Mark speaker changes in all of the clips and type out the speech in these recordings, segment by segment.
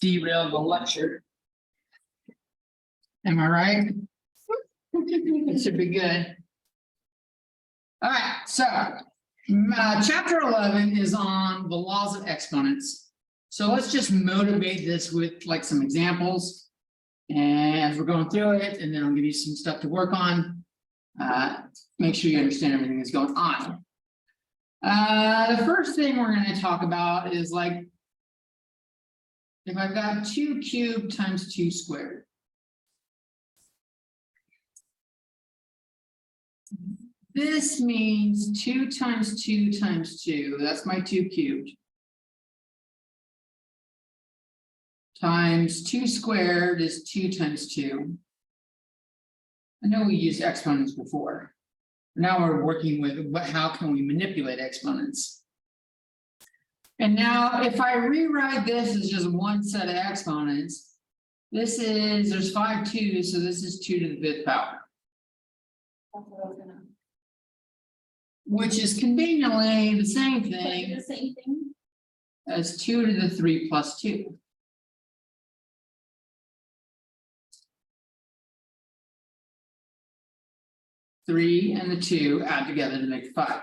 Speaker 1: derail the lecture. Am I right? It should be good. All right, so chapter 11 is on the laws of exponents. So let's just motivate this with like some examples. And as we're going through it, and then I'll give you some stuff to work on. Make sure you understand everything that's going on. The first thing we're going to talk about is like, if I've got 2 cubed times 2 squared. This means 2 times 2 times 2, that's my 2 cubed. Times 2 squared is 2 times 2. I know we used exponents before. Now we're working with how can we manipulate exponents. And now if I rewrite this as just one set of exponents, this is, there's 5 2s, so this is 2 to the 5th power.
Speaker 2: That's what I was gonna.
Speaker 1: Which is conveniently the same thing
Speaker 2: The same thing.
Speaker 1: as 2 to the 3 plus 2. Three and the 2 add together to make 5.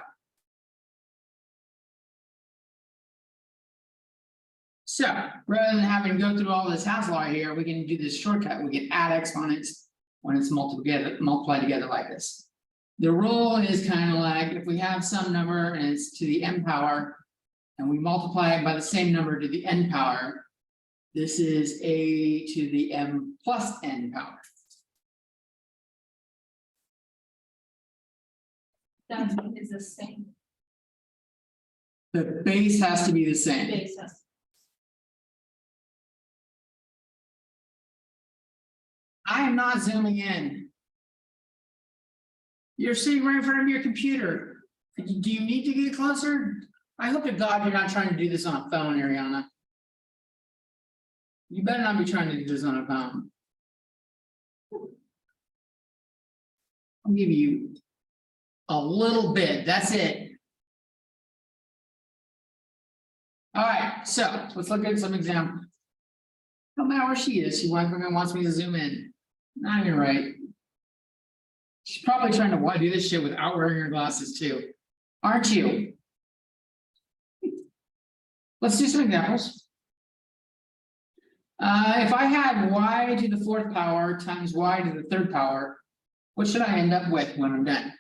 Speaker 1: So rather than having to go through all this hassle here, we can do this shortcut. We can add exponents when it's multiplied together like this. The rule is kind of like if we have some number and it's to the m power, and we multiply it by the same number to the n power, this is a to the m plus n power.
Speaker 2: That is the same.
Speaker 1: The base has to be the same.
Speaker 2: Basis.
Speaker 1: I am not zooming in. You're sitting right in front of your computer. Do you need to get closer? I hope to God you're not trying to do this on a phone, Ariana. You better not be trying to do this on a phone. I'll give you a little bit, that's it. All right, so let's look at some examples. No matter where she is, she wants me to zoom in. Not even right. She's probably trying to do this shit without wearing her glasses too. Aren't you? Let's do some examples. If I had y to the 4th power times y to the 3rd power, what should I end up with when I'm done?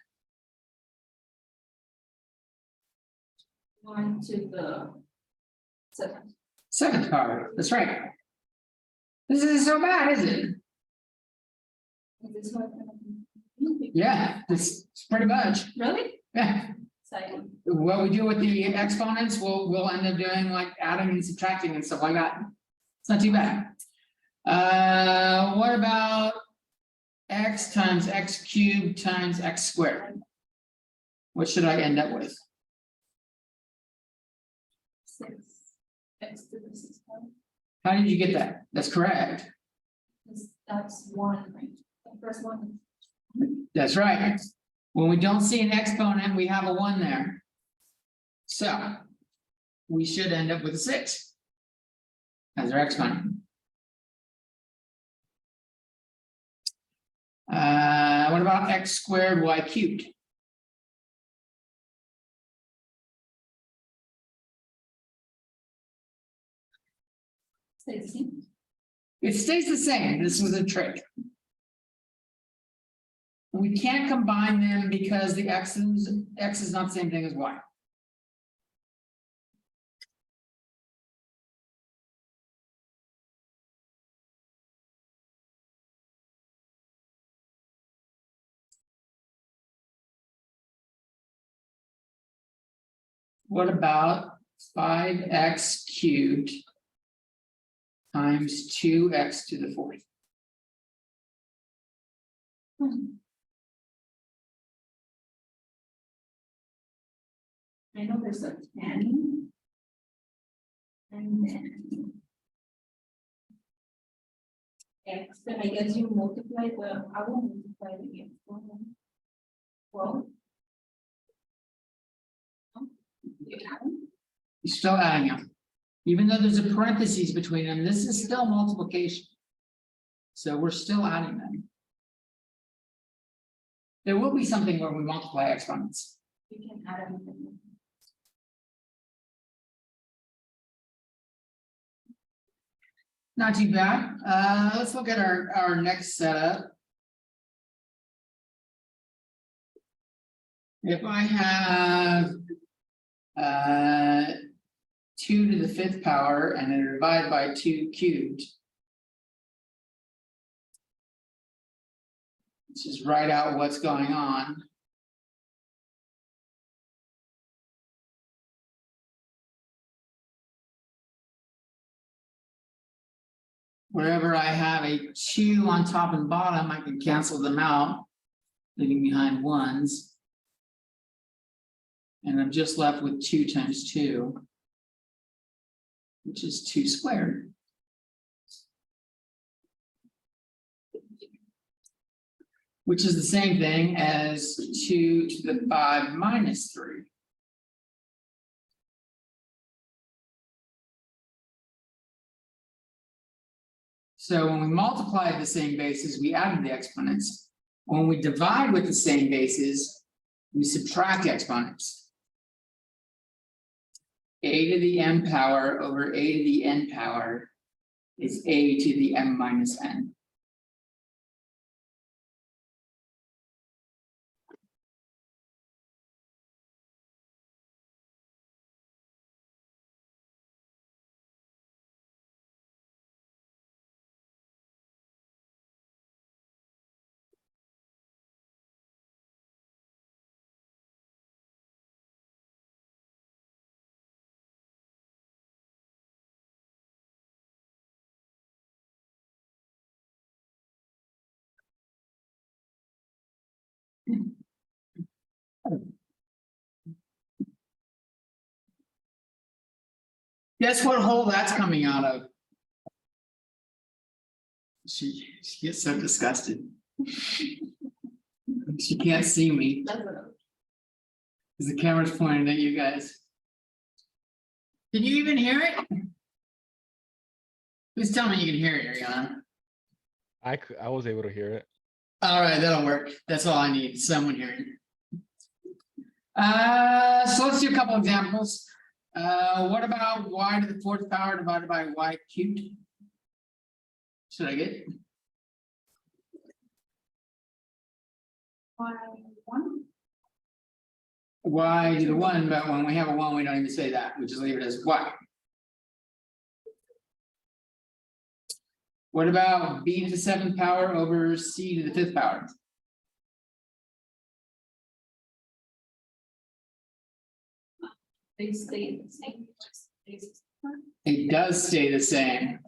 Speaker 2: 1 to the 7th.
Speaker 1: 7th power, that's right. This isn't so bad, is it?
Speaker 2: Is this what?
Speaker 1: Yeah, it's pretty much.
Speaker 2: Really?
Speaker 1: Yeah.
Speaker 2: Exciting.
Speaker 1: What we do with the exponents, we'll end up doing like adding and subtracting and stuff like that. It's not too bad. What about x times x cubed times x squared? What should I end up with?
Speaker 2: 6. X to the 6th power.
Speaker 1: How did you get that? That's correct.
Speaker 2: That's 1, right? The first one.
Speaker 1: That's right. When we don't see an exponent, we have a 1 there. So we should end up with a 6 as our exponent. What about x squared y cubed?
Speaker 2: Stays the same.
Speaker 1: It stays the same. This was a trick. We can't combine them because the x is not the same thing as y. What about 5x cubed times 2x to the 4th?
Speaker 2: I know there's a 10. And then x, but I guess you multiply I will multiply it again. 12. You add them?
Speaker 1: You're still adding them. Even though there's a parentheses between them, this is still multiplication. So we're still adding them. There will be something where we multiply exponents.
Speaker 2: You can add everything.
Speaker 1: Not too bad. Let's look at our next setup. If I have 2 to the 5th power and then divide by 2 cubed, let's just write out what's going on. Wherever I have a 2 on top and bottom, I can cancel them out, leaving behind ones. And I'm just left with 2 times 2, which is 2 squared. Which is the same thing as 2 to the 5 minus 3. So when we multiply the same bases, we add the exponents. When we divide with the same bases, we subtract exponents. A to the m power over a to the n power is a to the m minus n. Guess what hole that's coming out of? She gets so disgusted. She can't see me
Speaker 2: That's what.
Speaker 1: because the camera's pointing at you guys. Did you even hear it? Please tell me you can hear it, Ariana.
Speaker 3: I was able to hear it.
Speaker 1: All right, that'll work. That's all I need. Someone hearing. So let's do a couple examples. What about y to the 4th power divided by y cubed? Should I get?
Speaker 2: One.
Speaker 1: Y to the 1, but when we have a 1, we don't even say that. We just leave it as y. What about b to the 7th power over c to the 5th power?
Speaker 2: They stay the same.
Speaker 1: It does stay the same.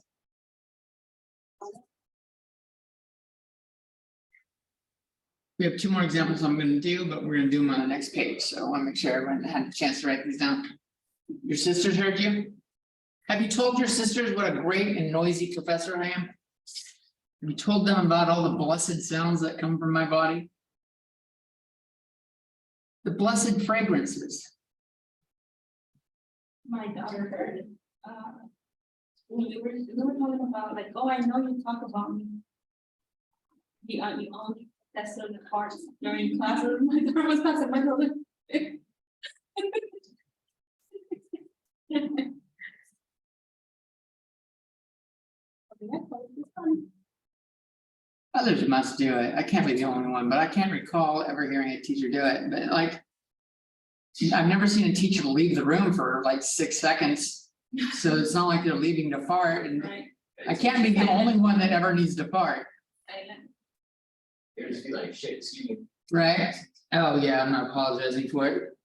Speaker 1: We have 2 more examples I'm going to do, but we're going to do them on the next page. So I want to make sure everyone had a chance to write these down. Your sisters heard you? Have you told your sisters what a great and noisy professor I am? Have you told them about all the blessed sounds that come from my body? The blessed fragrances.
Speaker 2: My daughter heard, we were talking about like, oh, I know you talk about me. The only test of the parts during classes, my daughter was passing my daughter.
Speaker 1: Others must do it. I can't be the only one, but I can't recall ever hearing a teacher do it. But like, I've never seen a teacher leave the room for like 6 seconds. So it's not like they're leaving to fart, and
Speaker 2: Right.
Speaker 1: I can't be the only one that ever needs to fart,
Speaker 4: There's like shit, excuse me.
Speaker 1: right? Oh yeah, I'm not apologizing for it.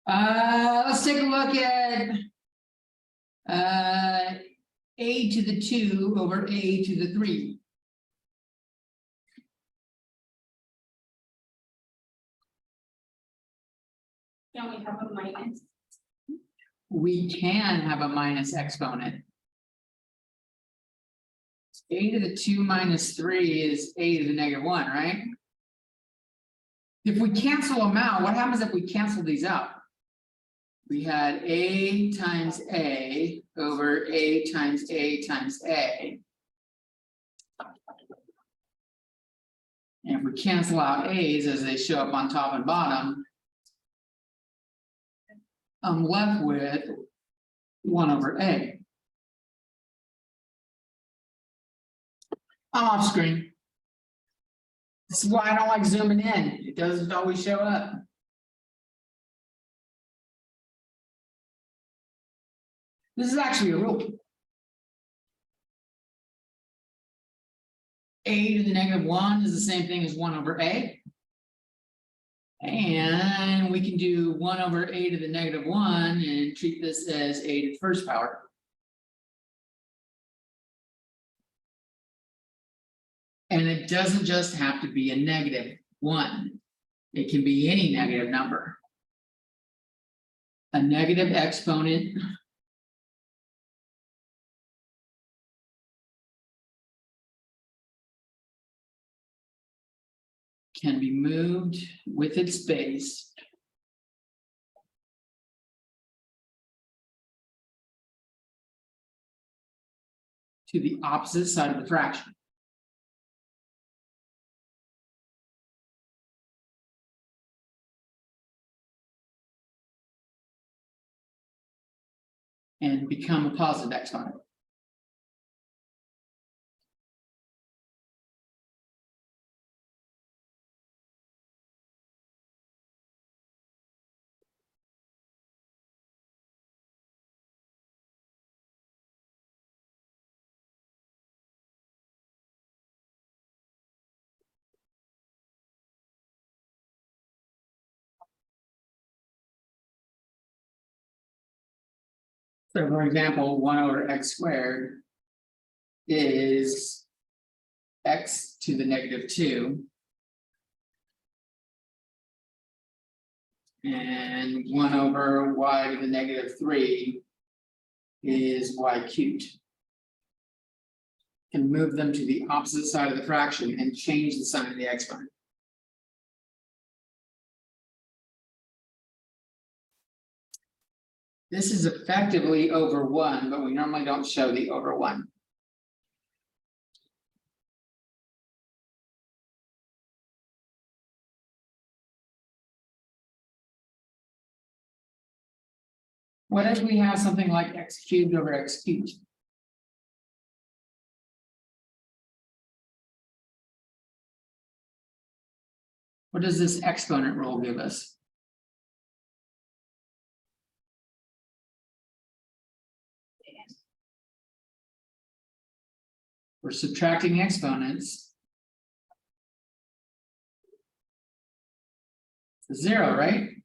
Speaker 1: Let's take a look at a to the 2 over a to the 3.
Speaker 2: Can we have a minus?
Speaker 1: We can have a minus exponent. A to the 2 minus 3 is a to the -1, right? If we cancel them out, what happens if we cancel these out? we had A times A over A times A times A. And if we cancel out A's as they show up on top and bottom, I'm left with 1 over A. I'm off screen. This is why I don't like zooming in. It doesn't always show up. This is actually a rule. A to the -1 is the same thing as 1 over A. And we can do 1 over A to the -1 and treat this as A to the first power. And it doesn't just have to be a -1. It can be any negative number. A negative exponent can be moved with its base to the opposite side of the fraction. And become a positive exponent. So for example, 1 over x squared is x to the -2. And 1 over y to the -3 is y cubed. Can move them to the opposite side of the fraction and change the sign of the exponent. This is effectively over 1, but we normally don't show the over 1. What if we have something like x cubed over x cubed? What does this exponent rule give us? We're subtracting exponents. It's 0, right?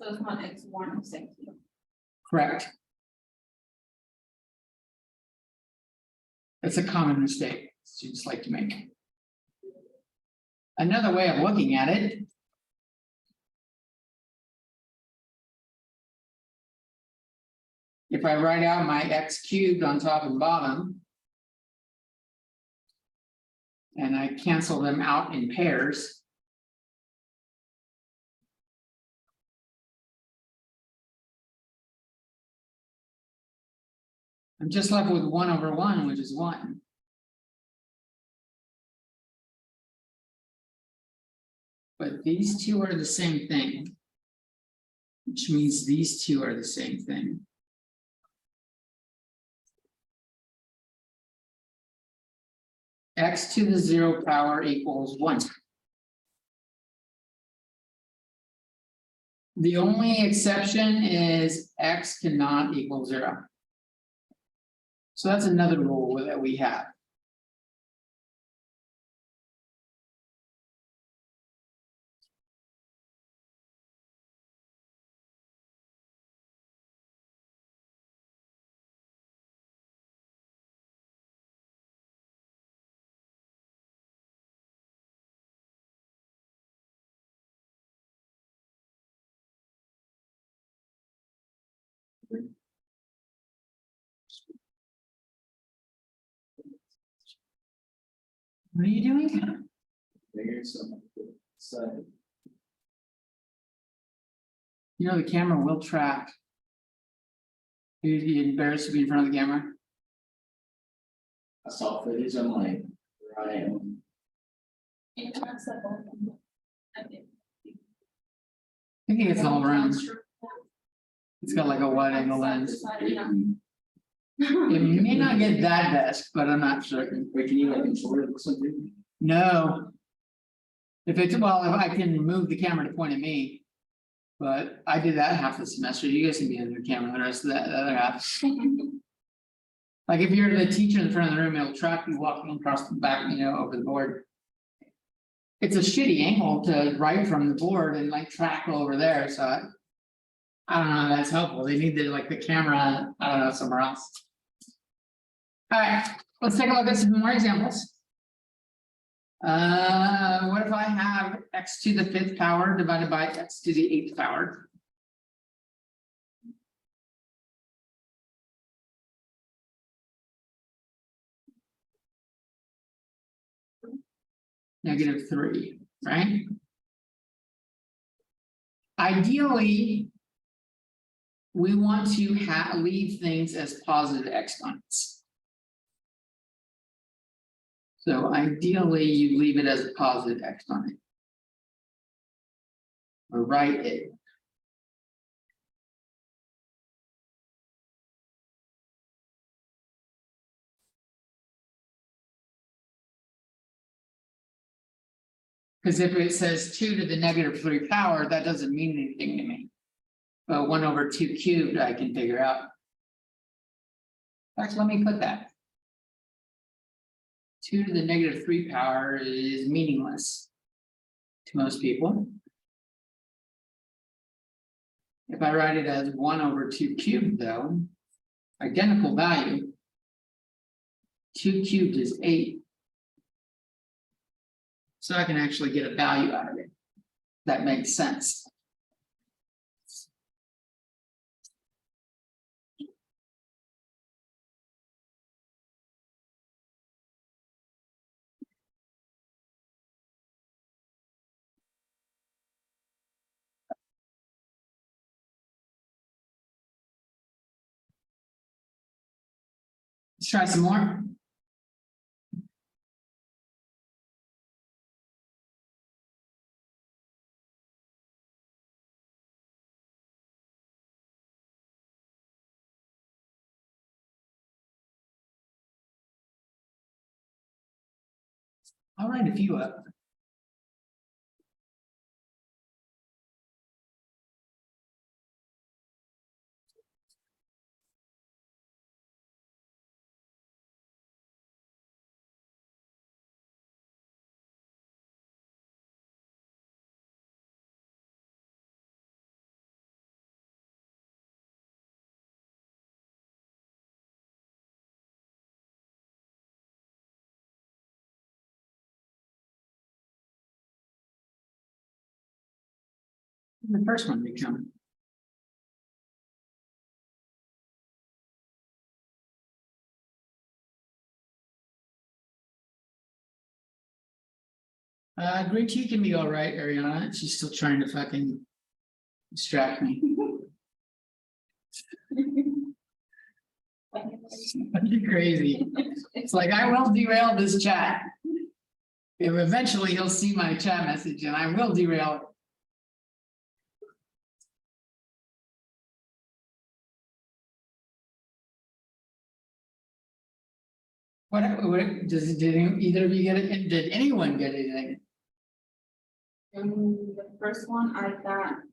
Speaker 2: So it's not x1 or x2.
Speaker 1: Correct. It's a common mistake students like to make. Another way of looking at it if I write out my x cubed on top and bottom, and I cancel them out in pairs, I'm just left with 1 over 1, which is 1. But these two are the same thing, which means these two are the same thing. X to the 0 power equals 1. The only exception is x cannot equal 0. So that's another rule that we have. What are you doing?
Speaker 4: So,
Speaker 1: You know, the camera will track. You embarrassed to be in front of the camera?
Speaker 4: I saw footage, I'm like, where I am.
Speaker 2: It looks like both of them. I think.
Speaker 1: I think it's all around. It's got like a wide angle lens.
Speaker 2: Yeah.
Speaker 1: It may not get that best, but I'm not certain.
Speaker 4: Wait, can you like control it or something?
Speaker 1: No. If it's, well, if I can move the camera to point at me. But I did that half the semester. You guys can be in your camera the rest of that, the other half. Like if you're the teacher in the front of the room, it'll track you walking across the back, you know, over the board. It's a shitty angle to write from the board and like track over there, so I don't know, if that's helpful. They need to like the camera, I don't know, somewhere else. All right, let's take a look at some more examples. What if I have x to the 5th power divided by x to the 8th power? -3, right? Ideally, we want to leave things as positive exponents. So ideally, you leave it as a positive exponent. Or write it. Because if it says 2 to the -3 power, that doesn't mean anything to me. But 1/2 cubed, I can figure out. In fact, let me put that. 2 to the -3 power is meaningless to most people. If I write it as 1/2 cubed, though, identical value. 2 cubed is 8. So I can actually get a value out of it. That makes sense. Let's try some more. I'll write a few up. The first one become. Green tea can be all right, Ariana. She's still trying to fucking distract me. You're crazy. It's like I will derail this chat. If eventually he'll see my chat message and I will derail it. What did either of you get it? Did anyone get anything?
Speaker 2: The first one I got.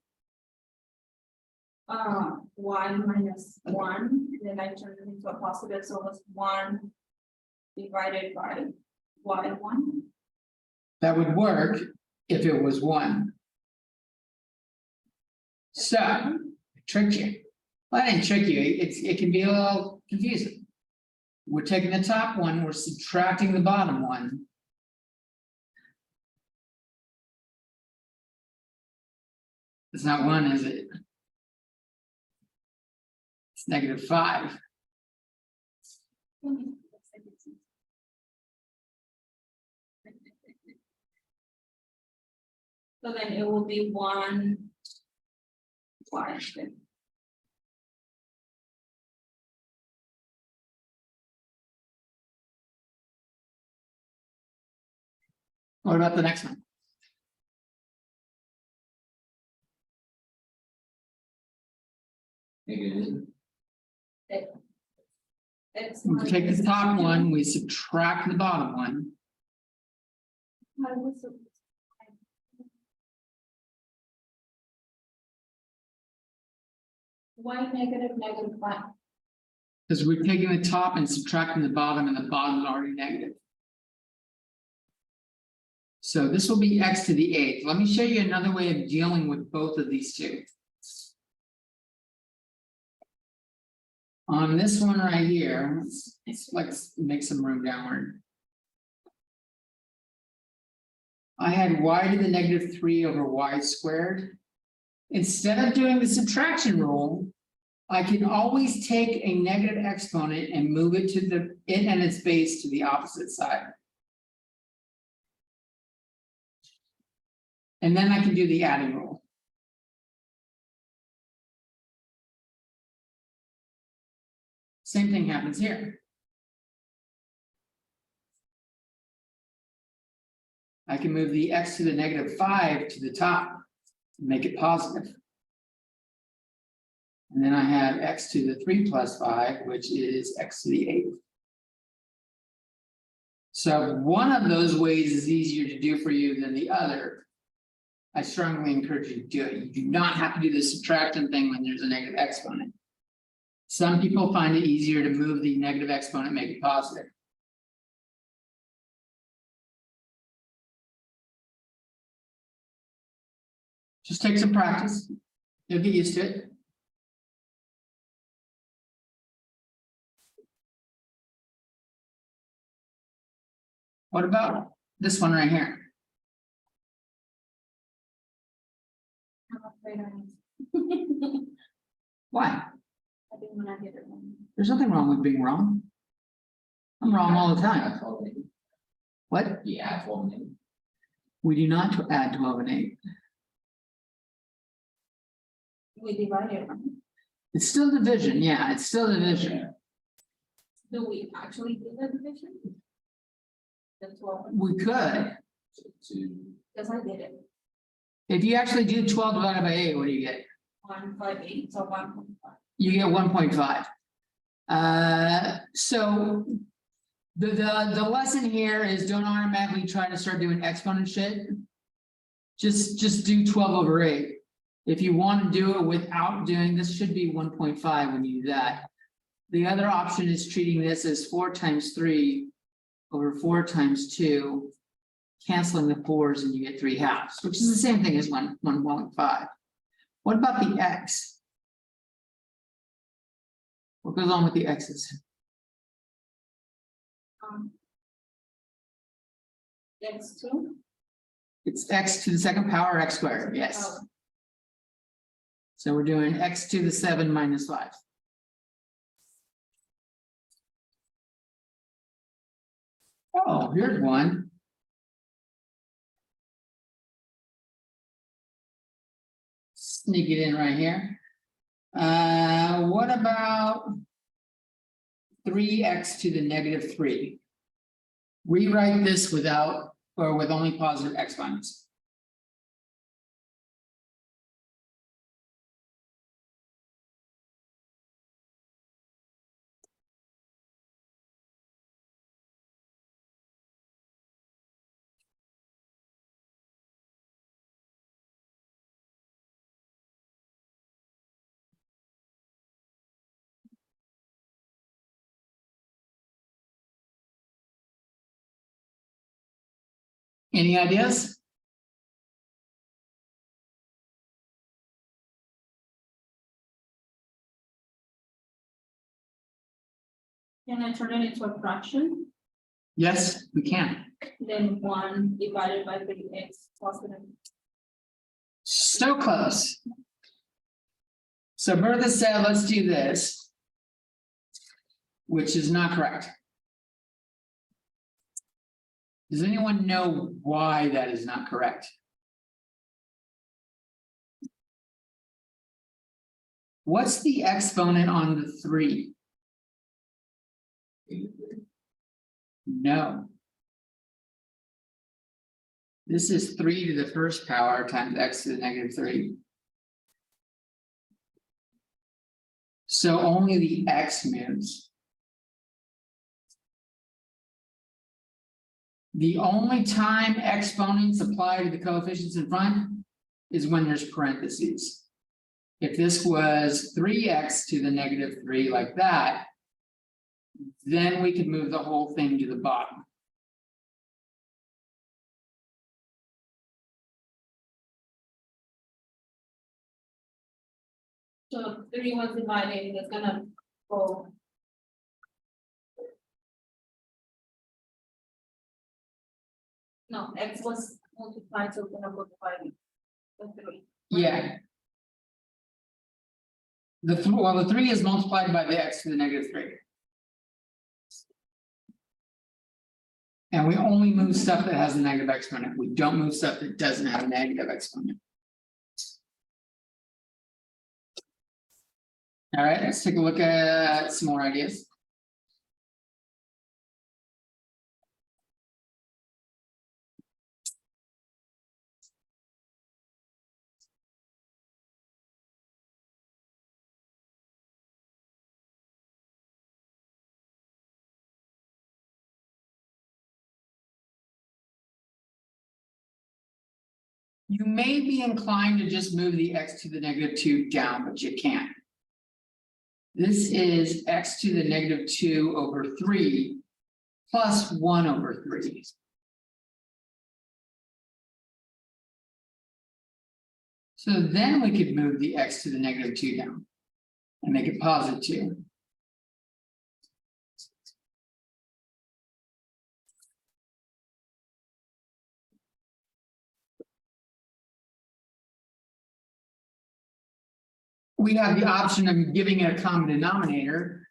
Speaker 2: Y minus 1, and then I turned it into a positive, so it was 1 divided by y1.
Speaker 1: That would work if it was 1. So, I tricked you. Well, I didn't trick you. It can be a little confusing. We're taking the top one, we're subtracting the bottom one. It's not 1, is it? It's -5.
Speaker 2: So then it will be one. One.
Speaker 1: What about the next one?
Speaker 4: Negative.
Speaker 2: It's.
Speaker 1: We take the top one, we subtract the bottom one.
Speaker 2: Why negative, negative one?
Speaker 1: Because we're taking the top and subtracting the bottom, and the bottom is already negative. So this will be x to the eighth. Let me show you another way of dealing with both of these two. On this one right here, let's make some room downward. I had y to the negative 3 over y squared. Instead of doing the subtraction rule, I can always take a negative exponent and move it to it and its base to the opposite side. And then I can do the adding rule. Same thing happens here. I can move the x to the negative 5 to the top, make it positive. And then I have x to the 3 plus 5, which is x to the 8th. So one of those ways is easier to do for you than the other. I strongly encourage you to do it. You do not have to do the subtraction thing when there's a negative exponent. Some people find it easier to move the negative exponent, make it positive. Just take some practice. You'll get used to it. What about this one right here?
Speaker 2: I'm afraid I.
Speaker 1: Why?
Speaker 2: I didn't want to get it wrong.
Speaker 1: There's nothing wrong with being wrong. I'm wrong all the time. What?
Speaker 4: Yeah, 12 negative.
Speaker 1: We do not add 12 and 8.
Speaker 2: We divided.
Speaker 1: It's still division. Yeah, it's still division.
Speaker 2: Do we actually do the division? The 12,
Speaker 1: We could.
Speaker 2: because I did it.
Speaker 1: If you actually do 12 divided by 8, what do you get?
Speaker 2: 158, so 1.5.
Speaker 1: You get 1.5. So the lesson here is don't automatically try to start doing exponent shit. Just do 12 over 8. If you want to do it without doing this, should be 1.5 when you do that. The other option is treating this as 4 times 3 over 4 times 2, canceling the 4s, and you get 3/2, which is the same thing as 1.5. What about the x? What goes on with the x's?
Speaker 2: X2.
Speaker 1: It's x to the second power x squared, yes.
Speaker 2: Oh,
Speaker 1: So we're doing x to the 7 minus 5. Oh, here's one. Sneak it in right here. What about 3x to the negative 3? Rewrite this without or with only positive exponents. Any ideas?
Speaker 2: can I turn it into a fraction?
Speaker 1: Yes, we can.
Speaker 2: Then 1 divided by 3x positive.
Speaker 1: So close. So Bertha said, let's do this, which is not correct. Does anyone know why that is not correct? What's the exponent on the 3? No. This is 3 to the first power times x to the -3. So only the x moves. The only time exponents apply to the coefficients in front is when there's parentheses. If this was 3x to the -3 like that, then we could move the whole thing to the bottom.
Speaker 2: So 3 was divided, it's gonna go. No, x was multiplied, so it's gonna go divided. The 3.
Speaker 1: Yeah. The 3 is multiplied by the x to the -3. And we only move stuff that has a negative exponent. We don't move stuff that doesn't have a negative exponent. All right, let's take a look at some more ideas. You may be inclined to just move the x to the -2 down, but you can't. This is x to the -2 over 3 plus 1 over 3. So then we could move the x to the -2 down and make it +2. We have the option of giving it a common denominator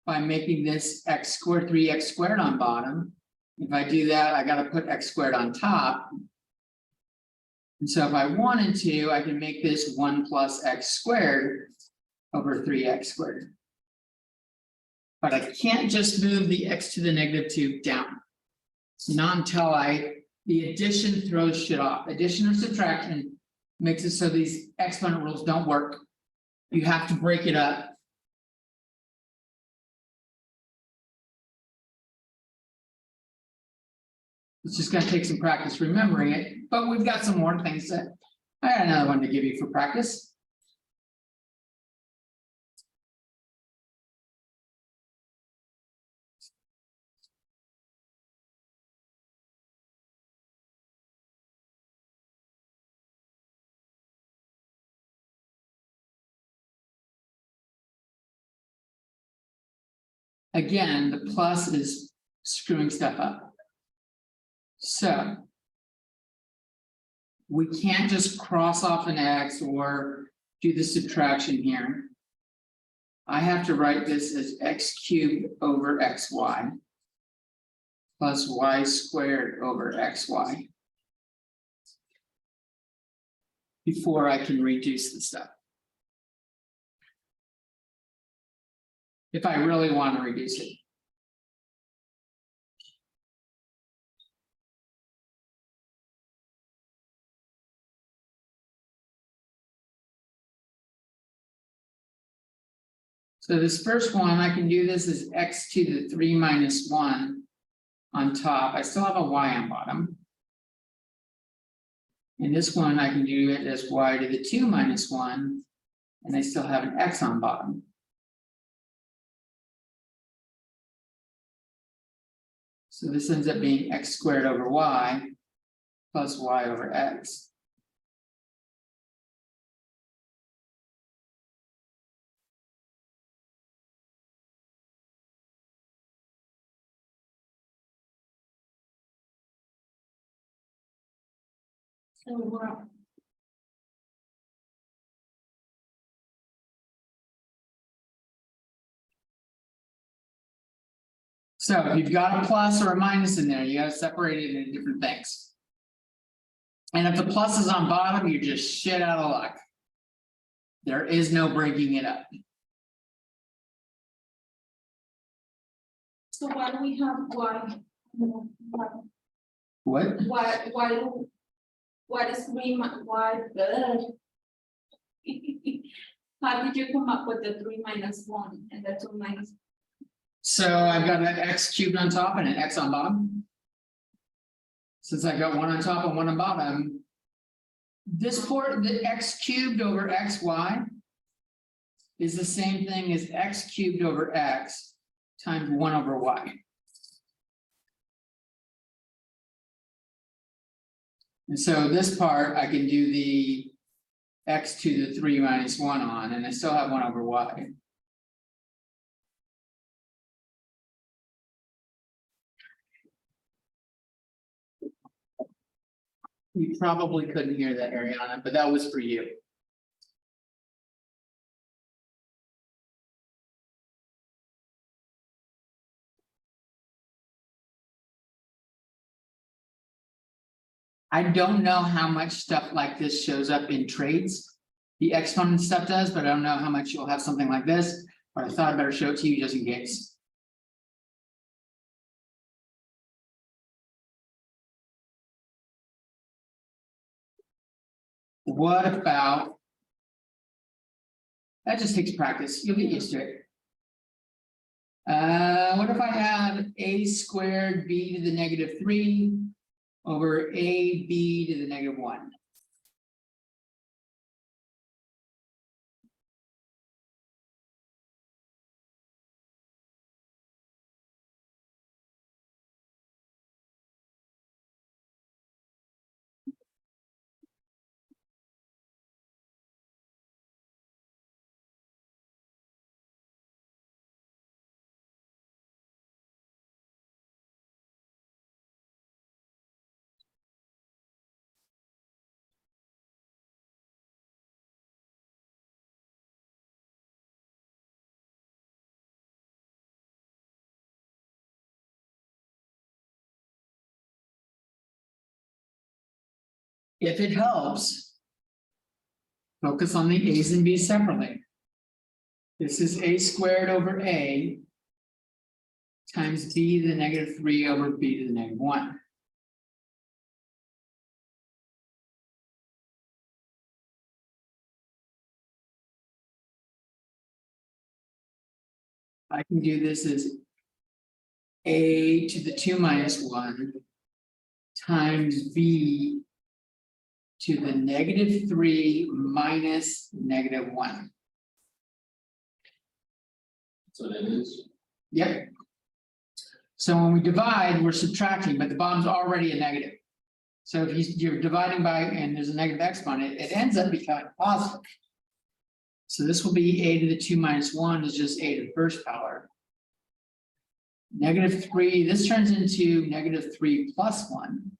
Speaker 1: by making this x squared 3x squared on bottom. If I do that, I got to put x squared on top. And so if I wanted to, I can make this 1 plus x squared over 3x squared. But I can't just move the x to the -2 down. Not until the addition throws shit off. Addition or subtraction makes it so these exponent rules don't work. You have to break it up. It's just gonna take some practice remembering it, but we've got some more things that I got another one to give you for practice. Again, the plus is screwing stuff up. So we can't just cross off an x or do the subtraction here. I have to write this as x cubed over xy plus y squared over xy before I can reduce the stuff. If I really want to reduce it. So this first one, I can do this as x to the 3 minus 1 on top. I still have a y on bottom. And this one, I can do it as y to the 2 minus 1, and I still have an x on bottom. So this ends up being x squared over y plus y over x.
Speaker 2: So we're up.
Speaker 1: So if you've got a plus or a minus in there, you gotta separate it into different things. And if the plus is on bottom, you're just shit out of luck. There is no breaking it up.
Speaker 2: So why do we have
Speaker 1: What?
Speaker 2: why is why the? How did you come up with the 3 minus 1 and the 2 minus?
Speaker 1: So I've got an x cubed on top and an x on bottom. Since I got one on top and one on bottom. This the x cubed over xy. Is the same thing as x cubed over x times 1 over y. And so this part, I can do the x to the 3 minus 1 on, and I still have 1 over y. You probably couldn't hear that, Ariana, but that was for you. I don't know how much stuff like this shows up in trades. The exponent stuff does, but I don't know how much you'll have something like this, but I thought I'd better show it to you just in case. What about? That just takes practice, you'll get used to it. What if I had a squared b to the negative 3 over ab to the negative 1? If it helps, focus on the a's and b's separately. This is a squared over a times b to the negative 3 over b to the negative 1. I can do this as a to the 2 minus 1 times b to the negative 3 minus negative 1.
Speaker 4: So that is,
Speaker 1: Yep. So when we divide, we're subtracting, but the bottom's already a negative. So if you're dividing by and there's a negative exponent, it ends up becoming positive. So this will be a to the 2 minus 1 is just a to the first power. Negative 3, this turns into negative 3 plus 1.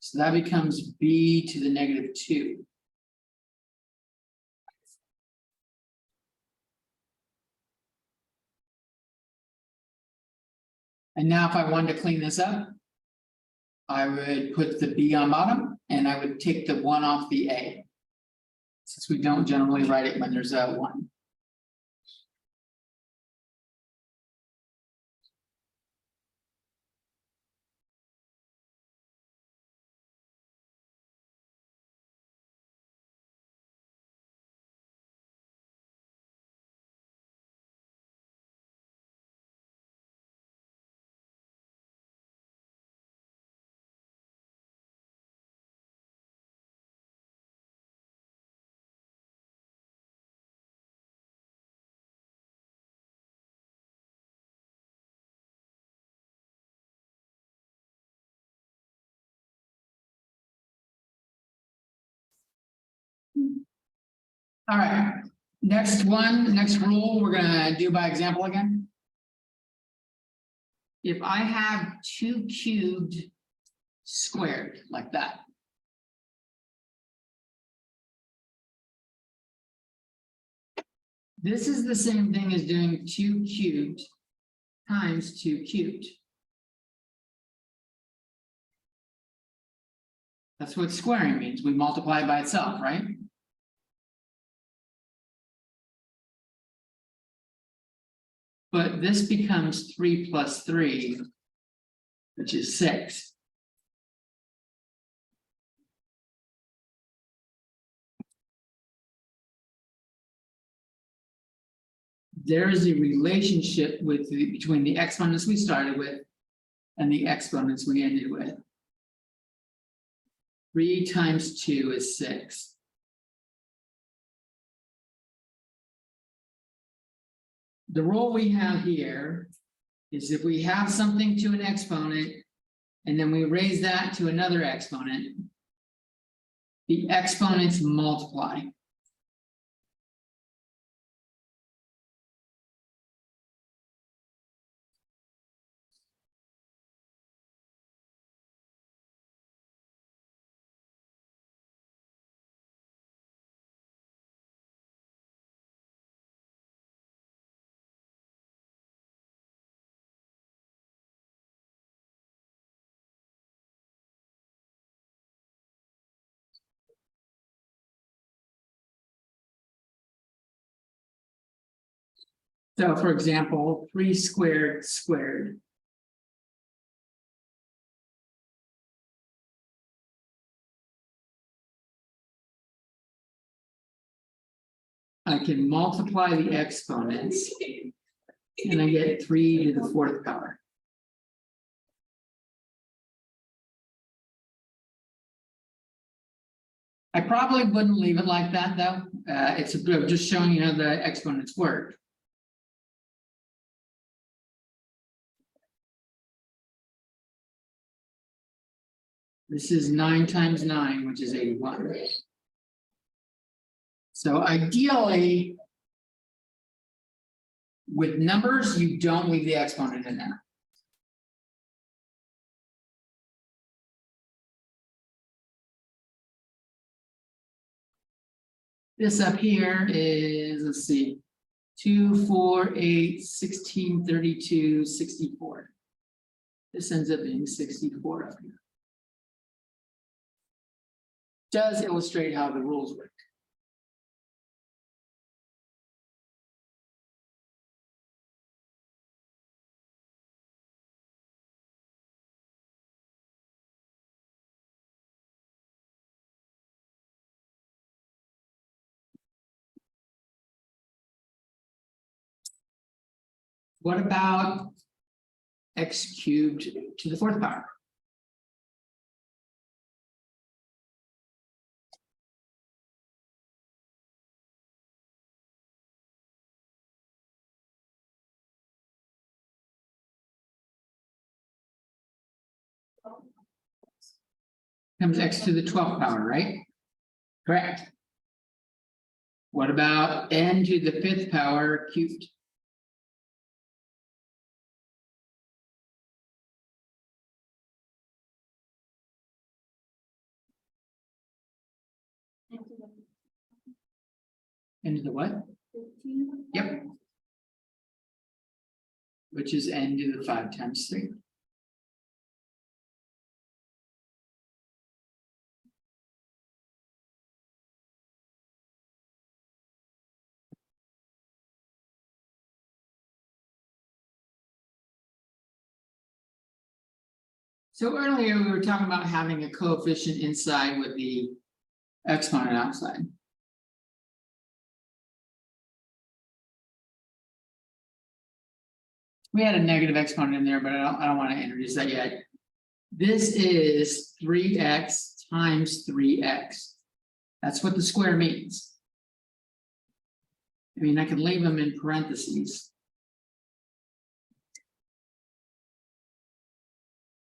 Speaker 1: So that becomes b to the negative 2. And now if I wanted to clean this up, I would put the b on bottom and I would take the 1 off the a. Since we don't generally write it when there's a 1. All right, next rule, we're gonna do by example again. If I have 2 cubed squared like that. This is the same thing as doing 2 cubed times 2 cubed. That's what squaring means. We multiply by itself, right? But this becomes 3 plus 3, which is 6. There is a relationship between the exponents we started with and the exponents we ended with. 3 times 2 is 6. The rule we have here is if we have something to an exponent and then we raise that to another exponent, the exponents multiply. So for example, 3 squared squared. I can multiply the exponents and I get 3 to the 4th power. I probably wouldn't leave it like that though. It's just showing you how the exponents work. This is 9 times 9, which is 81. So ideally, with numbers, you don't leave the exponent in there. This up here is, let's see, 2, 4, 8, 16, 32, 64. This ends up being 64 up here. Does illustrate how the rules work. What about x cubed to the 4th power? Comes x to the 12th power, right? Correct. What about n to the 5th power cubed? N to the what?
Speaker 2: 15.
Speaker 1: Yep. Which is n to the 5 times 3. So earlier we were talking about having a coefficient inside with the exponent outside. We had a negative exponent in there, but I don't want to introduce that yet. This is 3x times 3x. That's what the square means. I mean, I can leave them in parentheses.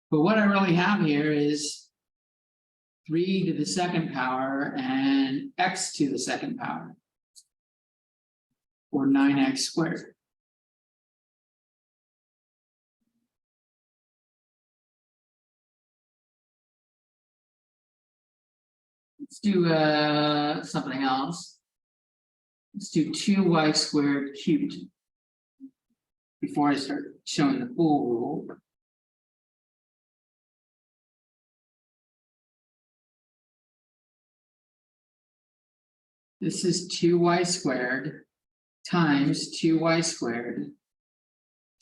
Speaker 1: But what I really have here is 3 to the 2nd power and x to the 2nd power, or 9x squared. Let's do something else. Let's do 2y squared cubed before I start showing the full rule. This is 2y squared times 2y squared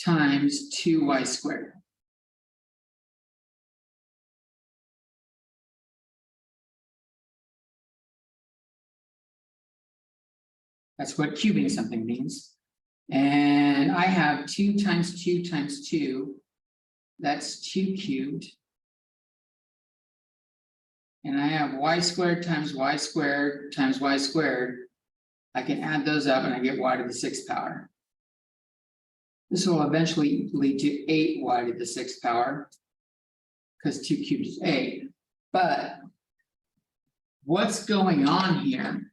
Speaker 1: times 2y squared. That's what cubing something means. And I have 2 times 2 times 2. That's 2 cubed. And I have y squared times y squared times y squared. I can add those up and I get y to the 6th power. This will eventually lead to 8y to the 6th power, because 2 cubed is 8. But what's going on here?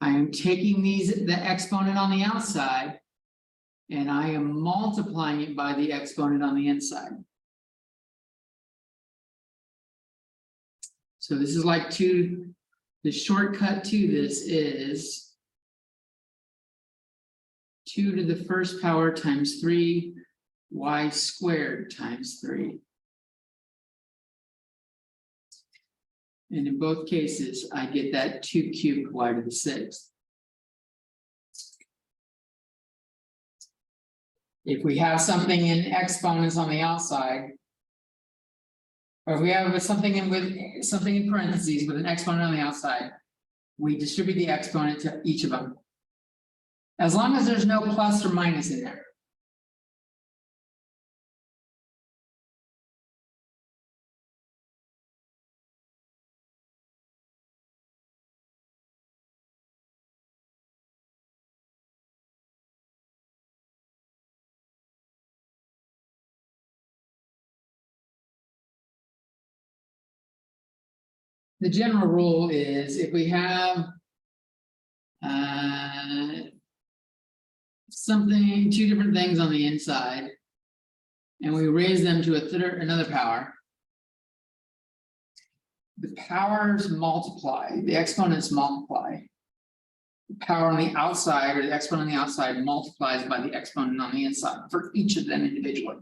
Speaker 1: I am taking the exponent on the outside, and I am multiplying it by the exponent on the inside. So this is like the shortcut to this is 2 to the 1st power times 3 y squared times 3. And in both cases, I get that 2 cubed y to the 6th. If we have something in exponents on the outside, or if we have something in parentheses with an exponent on the outside, we distribute the exponent to each of them. As long as there's no plus or minus in there. The general rule is if we have something, 2 different things on the inside, and we raise them to another power, the powers multiply, the exponents multiply. The power on the outside, or the exponent on the outside, multiplies by the exponent on the inside for each of them individually.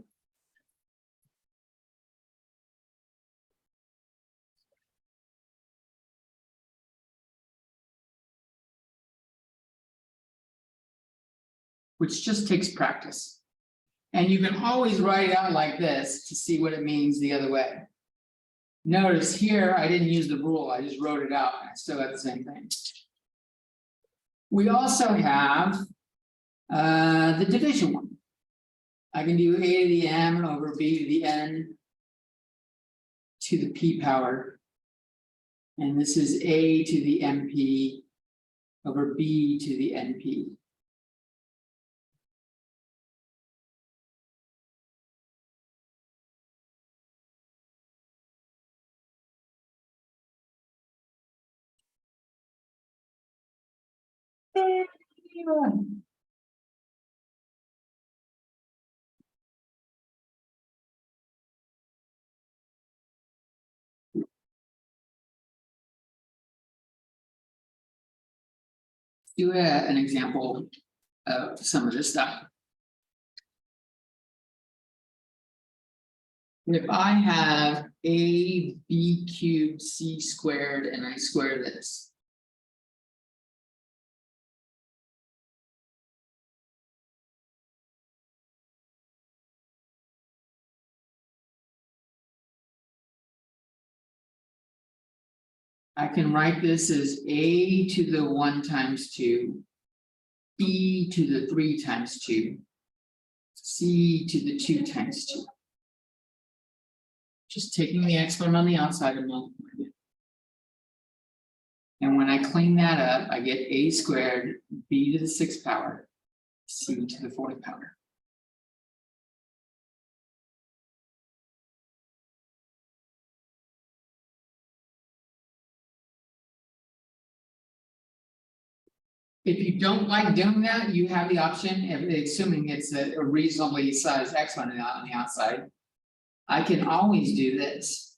Speaker 1: Which just takes practice. And you can always write it out like this to see what it means the other way. Notice here, I didn't use the rule, I just wrote it out, and I still got the same thing. We also have the division one. I can do a to the m over b to the n to the p power. And this is a to the mp over b to the np. Do an example of some of this stuff. If I have a b cubed c squared and I square this, I can write this as a to the 1 times 2, b to the 3 times 2, c to the 2 times 2. Just taking the exponent on the outside and multiplying it. And when I clean that up, I get a squared, b to the 6th power, c to the 4th power. If you don't like doing that, you have the option, assuming it's a reasonably sized exponent on the outside. I can always do this.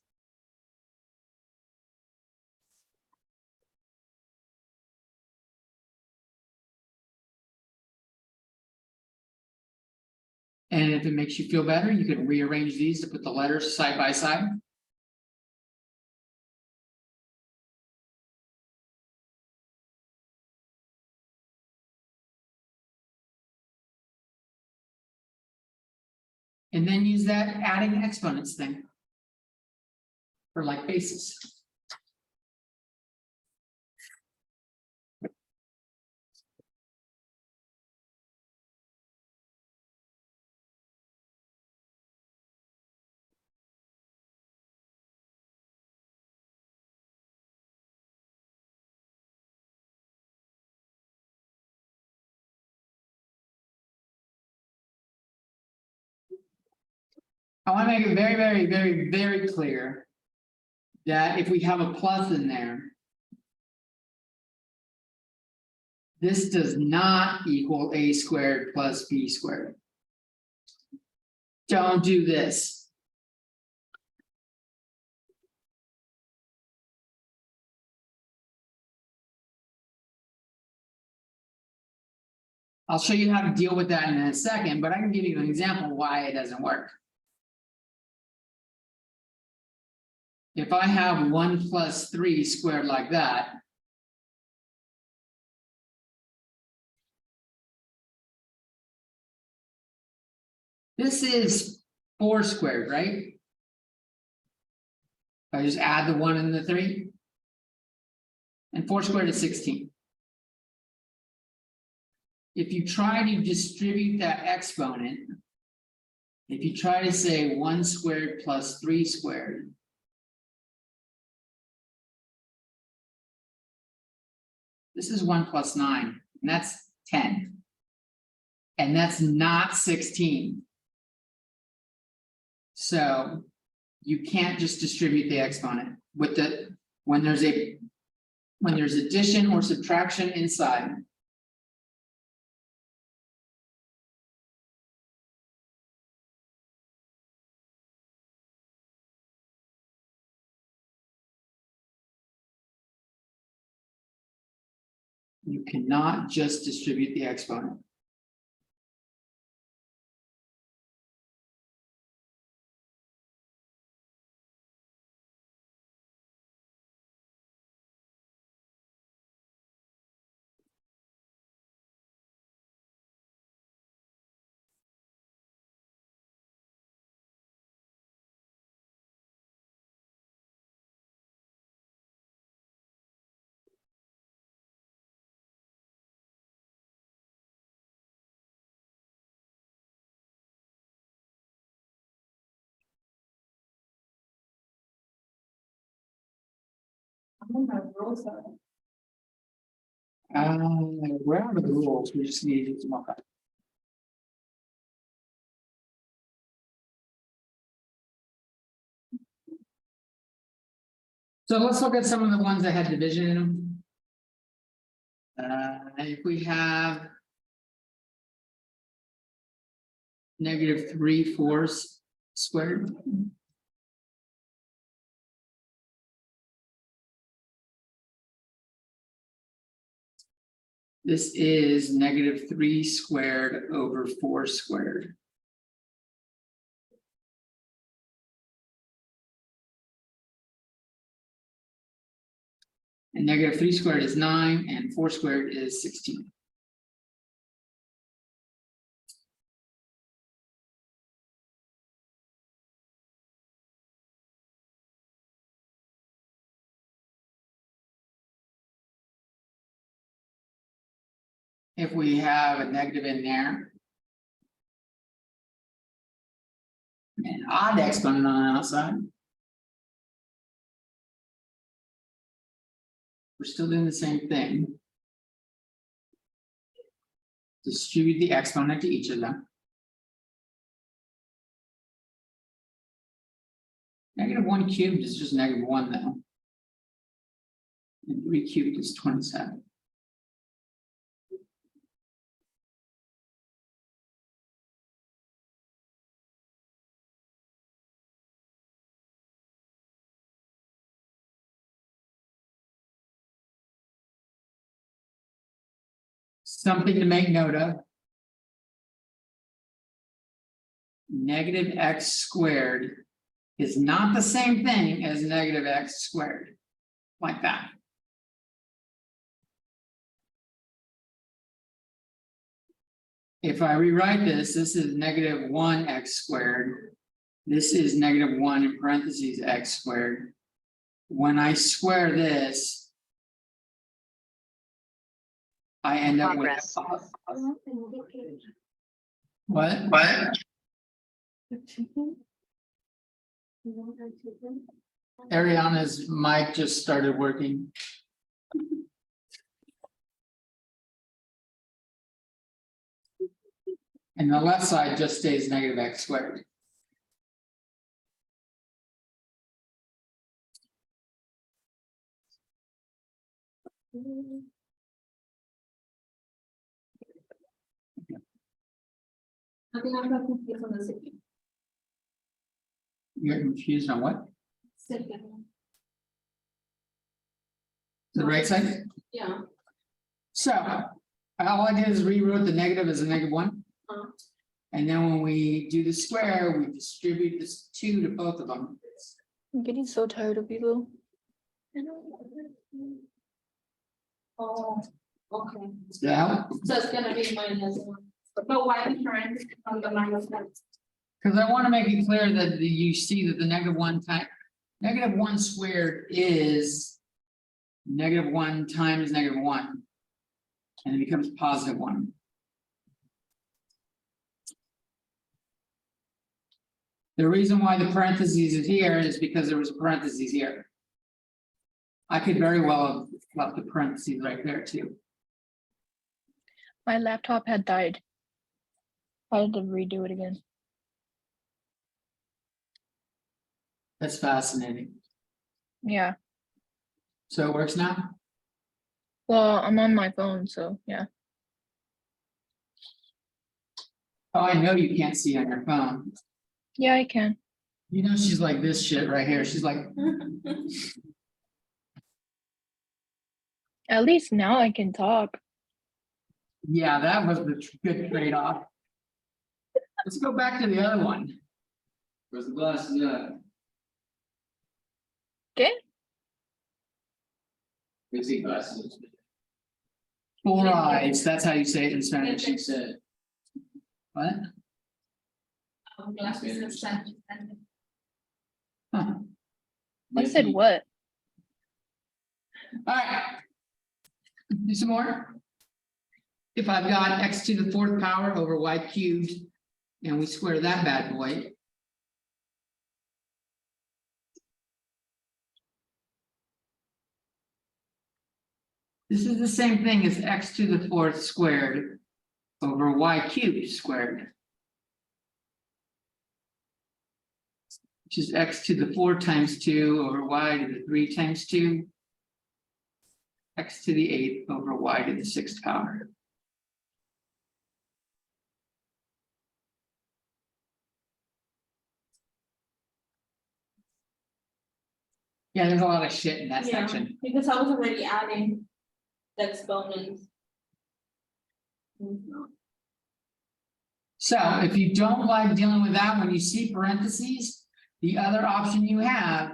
Speaker 1: And if it makes you feel better, you can rearrange these to put the letters side by side. And then use that adding exponents thing. For like basis. I want to make it very, very, very, very clear that if we have a plus in there, this does not equal a squared plus b squared. Don't do this. I'll show you how to deal with that in a second, but I can give you an example why it doesn't work. If I have 1 plus 3 squared like that. This is 4 squared, right? I just add the 1 and the 3. And 4 squared is 16. If you try to distribute that exponent, if you try to say 1 squared plus 3 squared. This is 1 plus 9, and that's 10. And that's not 16. So you can't just distribute the exponent with the when there's addition or subtraction inside. You cannot just distribute the exponent. Where are the rules? We just need to do some more. So let's look at some of the ones that had division in them. If we have -3/4 squared. This is -3 squared over 4 squared. And -3 squared is 9 and 4 squared is 16. If we have a negative in there. An odd exponent on the outside. We're still doing the same thing. Distribute the exponent to each of them. -1 cubed is just -1 though. And 3 cubed is 27. Something to make note of. -x squared is not the same thing as -x squared. Like that. if I rewrite this, this is negative 1x squared. This is negative 1 in parentheses x squared. When I square this, I end up with what? Ariana's mic just started working. And the left side just stays negative x squared.
Speaker 2: I think I'm not confused on the second.
Speaker 1: You're confused on what?
Speaker 2: Second,
Speaker 1: The right side?
Speaker 2: yeah.
Speaker 1: So all I did is rewrote the negative as a negative 1.
Speaker 2: Uh-huh.
Speaker 1: And then when we do the square, we distribute this 2 to both of them.
Speaker 5: I'm getting so tired of you though.
Speaker 2: Oh, okay.
Speaker 1: Yeah,
Speaker 2: So it's gonna be minus 1. But why the parentheses on the minus 1?
Speaker 1: because I want to make it clear that you see that the negative 1 squared is negative 1 times negative 1. And it becomes positive 1. The reason why the parentheses is here is because there was a parentheses here. I could very well have left the parentheses right there too.
Speaker 5: My laptop had died. I had to redo it again.
Speaker 1: That's fascinating.
Speaker 5: Yeah.
Speaker 1: So it works now?
Speaker 5: Well, I'm on my phone, so yeah.
Speaker 1: Oh, I know you can't see on your phone.
Speaker 5: Yeah, I can.
Speaker 1: You know, she's like this shit right here. She's like,
Speaker 5: At least now I can talk.
Speaker 1: yeah, that was the good trade-off. Let's go back to the other one.
Speaker 4: Where's the glasses at?
Speaker 5: Okay.
Speaker 4: We see glasses.
Speaker 1: 4 eyes, that's how you say it in Spanish.
Speaker 4: She said.
Speaker 1: What?
Speaker 2: Glasses and such.
Speaker 1: Huh.
Speaker 5: I said what?
Speaker 1: All right. Do some more. If I've got x to the 4th power over y cubed, and we square that bad boy. This is the same thing as x to the 4th squared over y cubed squared. Which is x to the 4 times 2 over y to the 3 times 2. X to the 8th over y to the 6th power. Yeah, there's a lot of shit in that
Speaker 2: Yeah,
Speaker 1: section.
Speaker 2: because I was already adding the exponents.
Speaker 1: So if you don't like dealing with that, when you see parentheses, the other option you have,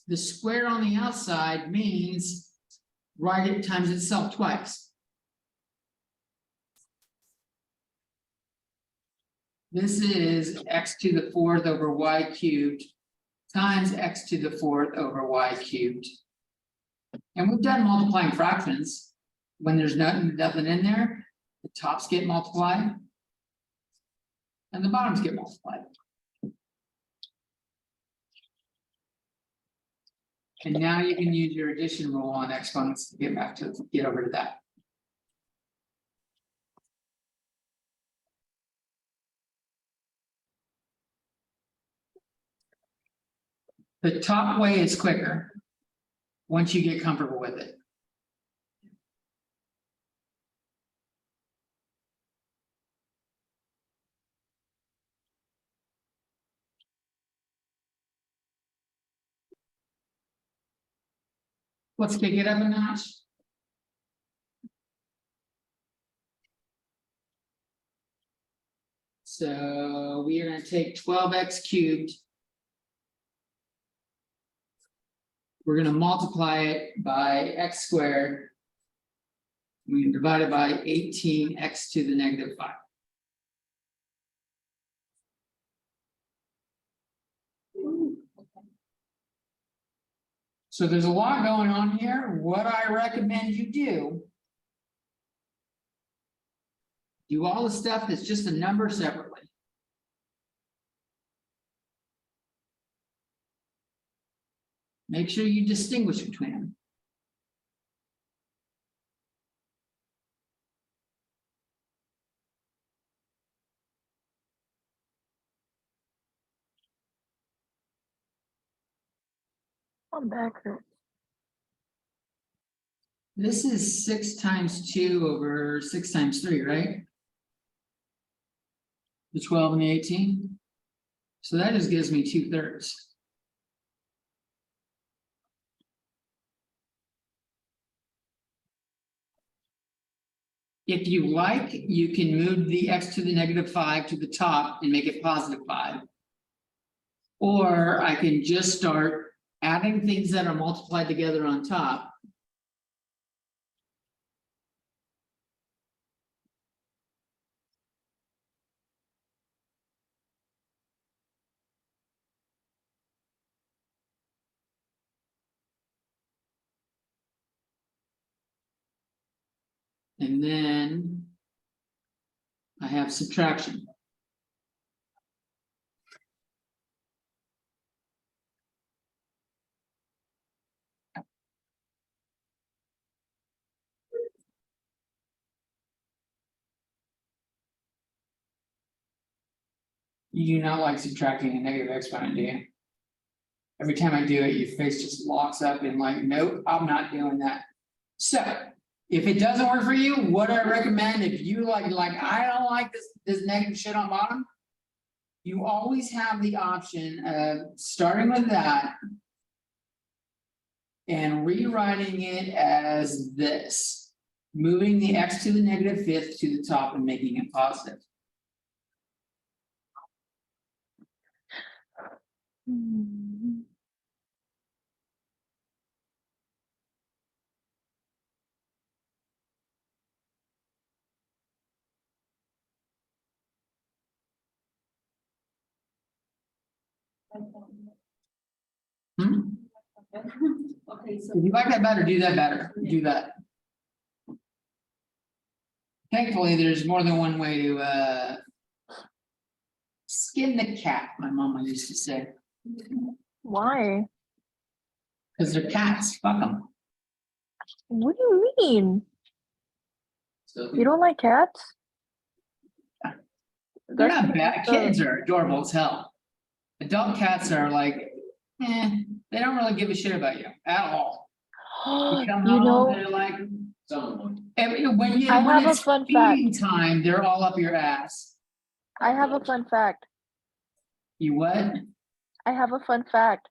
Speaker 1: the square on the outside means write it times itself twice. This is x to the 4th over y cubed times x to the 4th over y cubed. And we've done multiplying fractions. When there's nothing in there, the tops get multiplied and the bottoms get multiplied. And now you can use your addition rule on exponents to get over to that. The top way is quicker once you get comfortable with it. Let's kick it up a notch. So we are going to take 12x cubed. We're going to multiply it by x squared. We can divide it by 18 x to the negative 5. So there's a lot going on here. What I recommend you do all the stuff that's just a number separately. Make sure you distinguish between them.
Speaker 5: I'm back.
Speaker 1: This is 6 times 2 over 6 times 3, right? The 12 and the 18. So that just gives me 2/3. If you like, you can move the x to the negative 5 to the top and make it positive 5. Or I can just start adding things that are multiplied together on top. And then I have subtraction. You do not like subtracting a negative exponent, do you? Every time I do it, your face just locks up and like, nope, I'm not doing that. So if it doesn't work for you, what I recommend, if you like, I don't like this negative shit on bottom, you always have the option of starting with that and rewriting it as this, moving the x to the negative 5th to the top and making it positive.
Speaker 5: Hmm.
Speaker 1: Hmm?
Speaker 2: Okay, so
Speaker 1: If you like that better, do that better, do that. Thankfully, there's more than one way to skin the cat, my mama used to say,
Speaker 5: Why?
Speaker 1: because they're cats, fuck them.
Speaker 5: What do you mean?
Speaker 4: So
Speaker 5: You don't like cats?
Speaker 1: They're
Speaker 5: That's
Speaker 1: not
Speaker 5: pretty
Speaker 1: bad,
Speaker 5: messed up.
Speaker 1: kids are adorable as hell. Adult cats are like, they don't really give a shit about you at all. You come
Speaker 5: You
Speaker 1: home,
Speaker 5: know,
Speaker 1: they're like,
Speaker 4: someone,
Speaker 1: when
Speaker 5: I have a
Speaker 1: it's
Speaker 5: fun
Speaker 1: feeding
Speaker 5: fact.
Speaker 1: time, they're all up your ass.
Speaker 5: I have a fun fact.
Speaker 1: You what?
Speaker 5: I have a fun fact.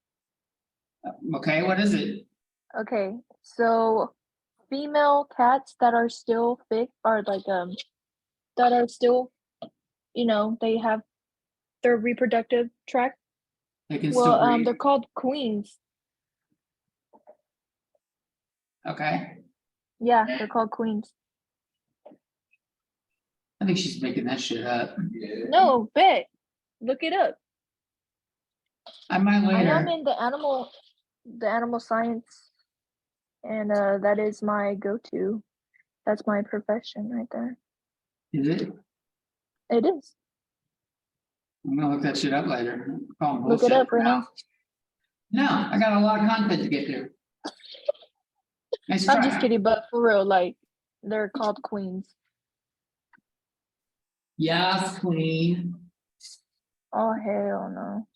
Speaker 1: Okay, what is it?
Speaker 5: Okay, so female cats that are still fit are like that are still, they have their reproductive tract.
Speaker 1: They can
Speaker 5: Well,
Speaker 1: still breathe.
Speaker 5: they're called queens.
Speaker 1: Okay,
Speaker 5: Yeah, they're called queens.
Speaker 1: I think she's making that shit up.
Speaker 4: yeah.
Speaker 5: No, bet. Look it up.
Speaker 1: I might
Speaker 5: I am
Speaker 1: later.
Speaker 5: in the animal science, and that is my go-to. That's my profession right there.
Speaker 1: Is it?
Speaker 5: It is.
Speaker 1: I'm gonna look that shit up later. Call 'em
Speaker 5: Look it
Speaker 1: bullshit
Speaker 5: up
Speaker 1: for
Speaker 5: right now.
Speaker 1: No, I got a lot of content to get through. Nice
Speaker 5: I'm
Speaker 1: try.
Speaker 5: just kidding, but for real, like they're called queens.
Speaker 1: Yes, queen.
Speaker 5: Oh hell no.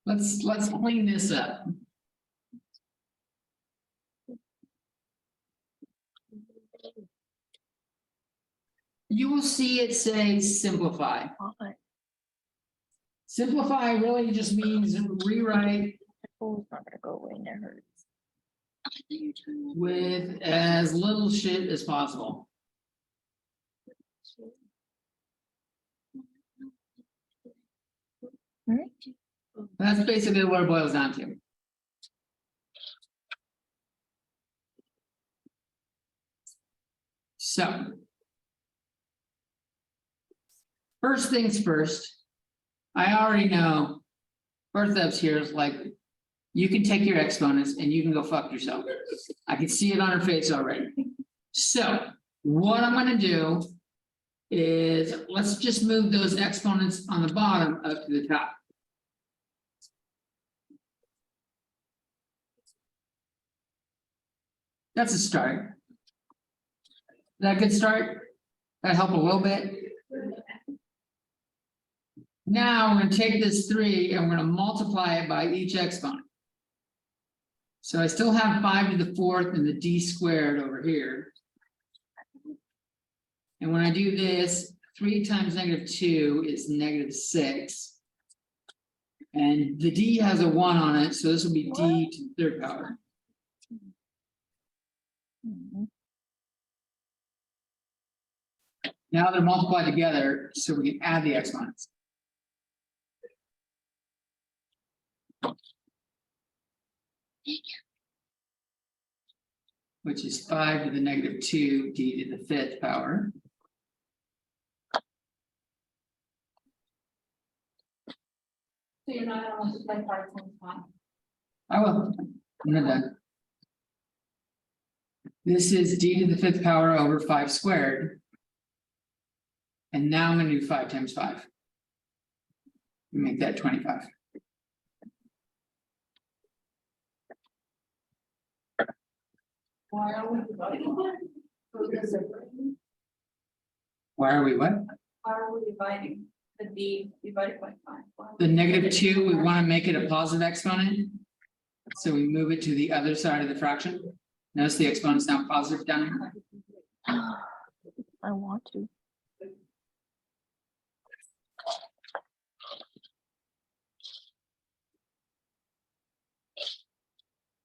Speaker 1: Let's clean this up. You will see it say simplify.
Speaker 5: What?
Speaker 1: Simplify really just means rewrite
Speaker 5: Oh, it's not gonna go away and it hurts.
Speaker 1: with as little shit as possible.
Speaker 5: Hmm?
Speaker 1: That's basically what it boils down to. So. First things first. I already know. Bertha's here is like, you can take your exponents and you can go fuck yourself. I can see it on her face already. So what I'm gonna do is, let's just move those exponents on the bottom up to the top. That's a start. Is that a good start? That help a little bit? Now we're gonna take this 3 and we're gonna multiply it by each exponent. So I still have 5 to the 4th and the d squared over here. And when I do this, 3 times -2 is -6. And the d has a 1 on it, so this will be d to the 3rd power.
Speaker 5: Mhm.
Speaker 1: Now they're multiplied together, so we can add the exponents. Which is 5 to the -2 d to the 5th power.
Speaker 2: So you're not gonna multiply 5 times 5.
Speaker 1: I will. I'm not done. This is d to the 5th power over 5 squared. And now I'm gonna do 5 times 5. Make that 25.
Speaker 2: Why are we dividing it? So this is-
Speaker 1: Why are we what?
Speaker 2: Why are we dividing the d divided by 5? Why are
Speaker 1: The
Speaker 2: we-
Speaker 1: -2, we want to make it a positive exponent. So we move it to the other side of the fraction. Notice the exponent's now positive down here.
Speaker 5: I want to.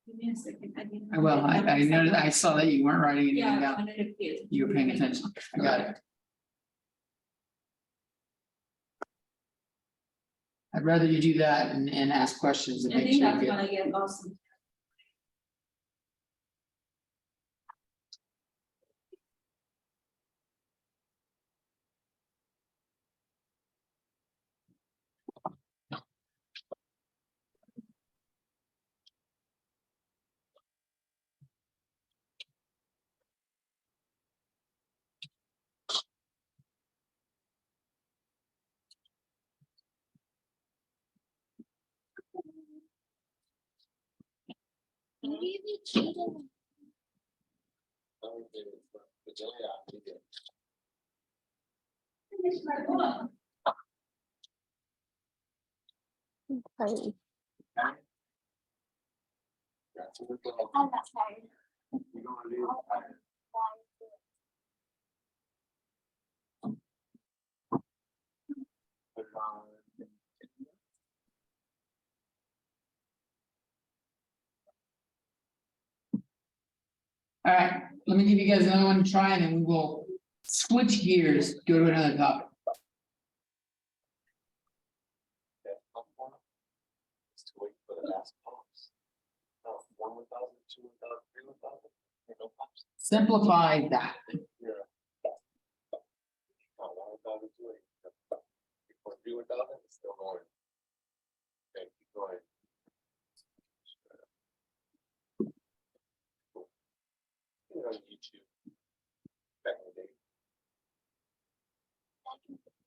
Speaker 2: Give me a second. I didn't-
Speaker 1: Well, I noticed, I saw that you weren't writing anything
Speaker 2: Yeah, I
Speaker 1: down.
Speaker 2: wanted to get.
Speaker 1: You were paying attention. I got it. I'd rather you do that and ask questions and
Speaker 2: I
Speaker 1: make
Speaker 2: think
Speaker 1: sure you
Speaker 2: that's
Speaker 1: get.
Speaker 2: gonna get awesome.
Speaker 5: Okay.
Speaker 1: All right, let me give you guys another one to try and then we will switch gears, go to another topic. Simplify that.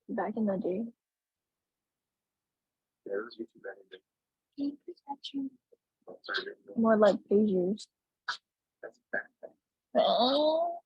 Speaker 5: Back in the day. More like pagers. Oh.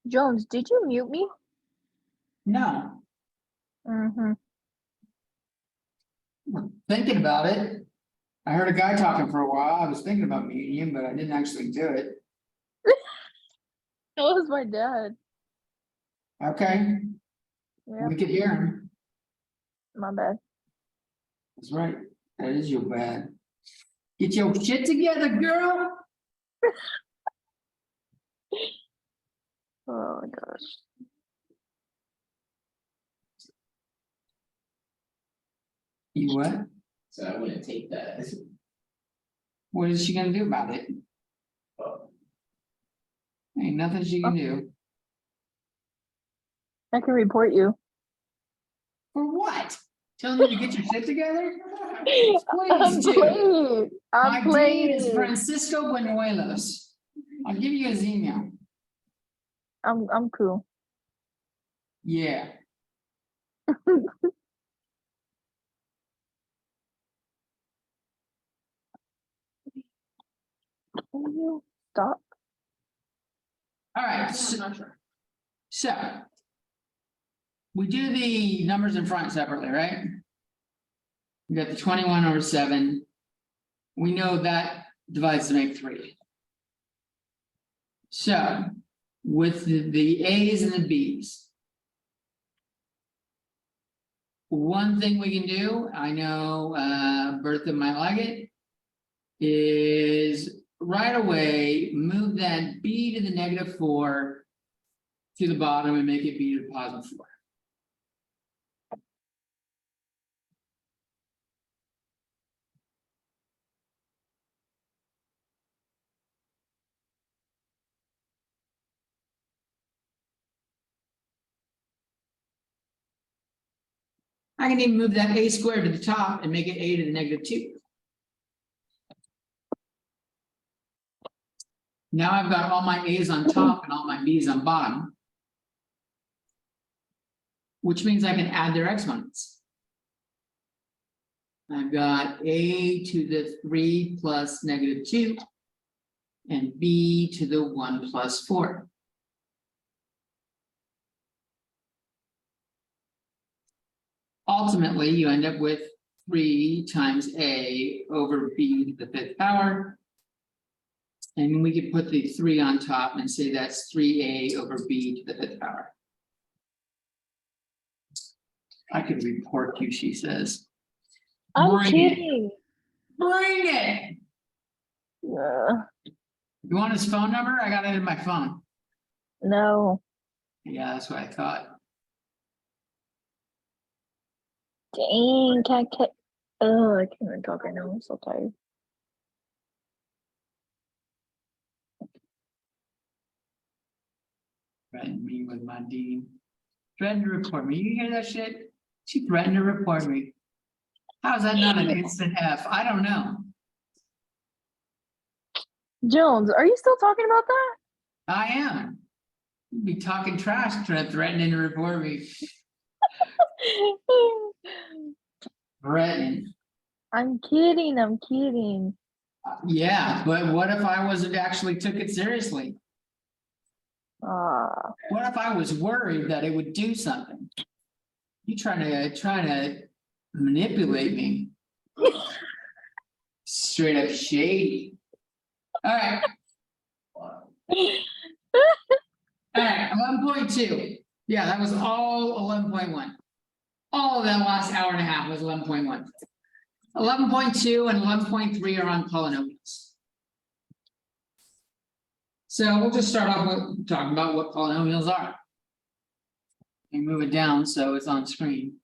Speaker 5: Jones, did you mute me?
Speaker 1: No,
Speaker 5: Mm-hmm.
Speaker 1: I'm thinking about it. I heard a guy talking for a while. I was thinking about muting him, but I didn't actually do it.
Speaker 5: That was my dad.
Speaker 1: Okay,
Speaker 5: Yeah,
Speaker 1: we could hear him.
Speaker 5: my bad.
Speaker 1: That's right. That is your bad. Get your shit together, girl.
Speaker 5: Oh my gosh.
Speaker 1: You what?
Speaker 4: So I wouldn't take that.
Speaker 1: What is she gonna do about it?
Speaker 4: Oh,
Speaker 1: Ain't nothing she can do.
Speaker 5: I can report you.
Speaker 1: For what? Telling you to get your shit together?
Speaker 5: I'm
Speaker 1: Please do.
Speaker 5: playing.
Speaker 1: My
Speaker 5: I'm
Speaker 1: dean is
Speaker 5: playing.
Speaker 1: Francisco Buenuelos. I'll give you his email.
Speaker 5: I'm cool.
Speaker 1: Yeah.
Speaker 5: Can you stop?
Speaker 1: All right.
Speaker 2: I'm
Speaker 1: So,
Speaker 2: not sure.
Speaker 1: we do the numbers in front separately, right? We got the 21 over 7. We know that divides to make 3. So with the A's and the B's. One thing we can do, I know Bertha might like it, is right away move that B to the -4 to the bottom and make it B to the +4. I can even move that A squared to the top and make it A to the -2. Now I've got all my A's on top and all my B's on bottom. Which means I can add their exponents. I've got A to the 3 plus -2 and B to the 1 plus 4. Ultimately, you end up with 3 times A over B to the 5th power. And we could put the 3 on top and say that's 3A over B to the 5th power. I could report you, she says.
Speaker 5: I'm
Speaker 1: Bring it.
Speaker 5: kidding.
Speaker 1: Bring it.
Speaker 5: Uh,
Speaker 1: You want his phone number? I got it in my phone.
Speaker 5: no.
Speaker 1: Yeah, that's what I thought.
Speaker 5: Dang, I can't even talk right now. I'm so tired.
Speaker 1: Threatened me with my dean. Threatened to report me. You hear that shit? She threatened to report me. How is that not an instant F? I don't know.
Speaker 5: Jones, are you still talking about that?
Speaker 1: I am. You'd be talking trash, threatening to report me. Threatening.
Speaker 5: I'm kidding. I'm kidding.
Speaker 1: Yeah, but what if I wasn't actually took it seriously?
Speaker 5: Ah,
Speaker 1: What if I was worried that it would do something? You trying to manipulate me? Straight up shady. All right. All right, 11.2. Yeah, that was all 11.1. All of that last hour and a half was 11.1. 11.2 and 11.3 are on polynomials. So we'll just start off with talking about what polynomials are. And move it down so it's on screen.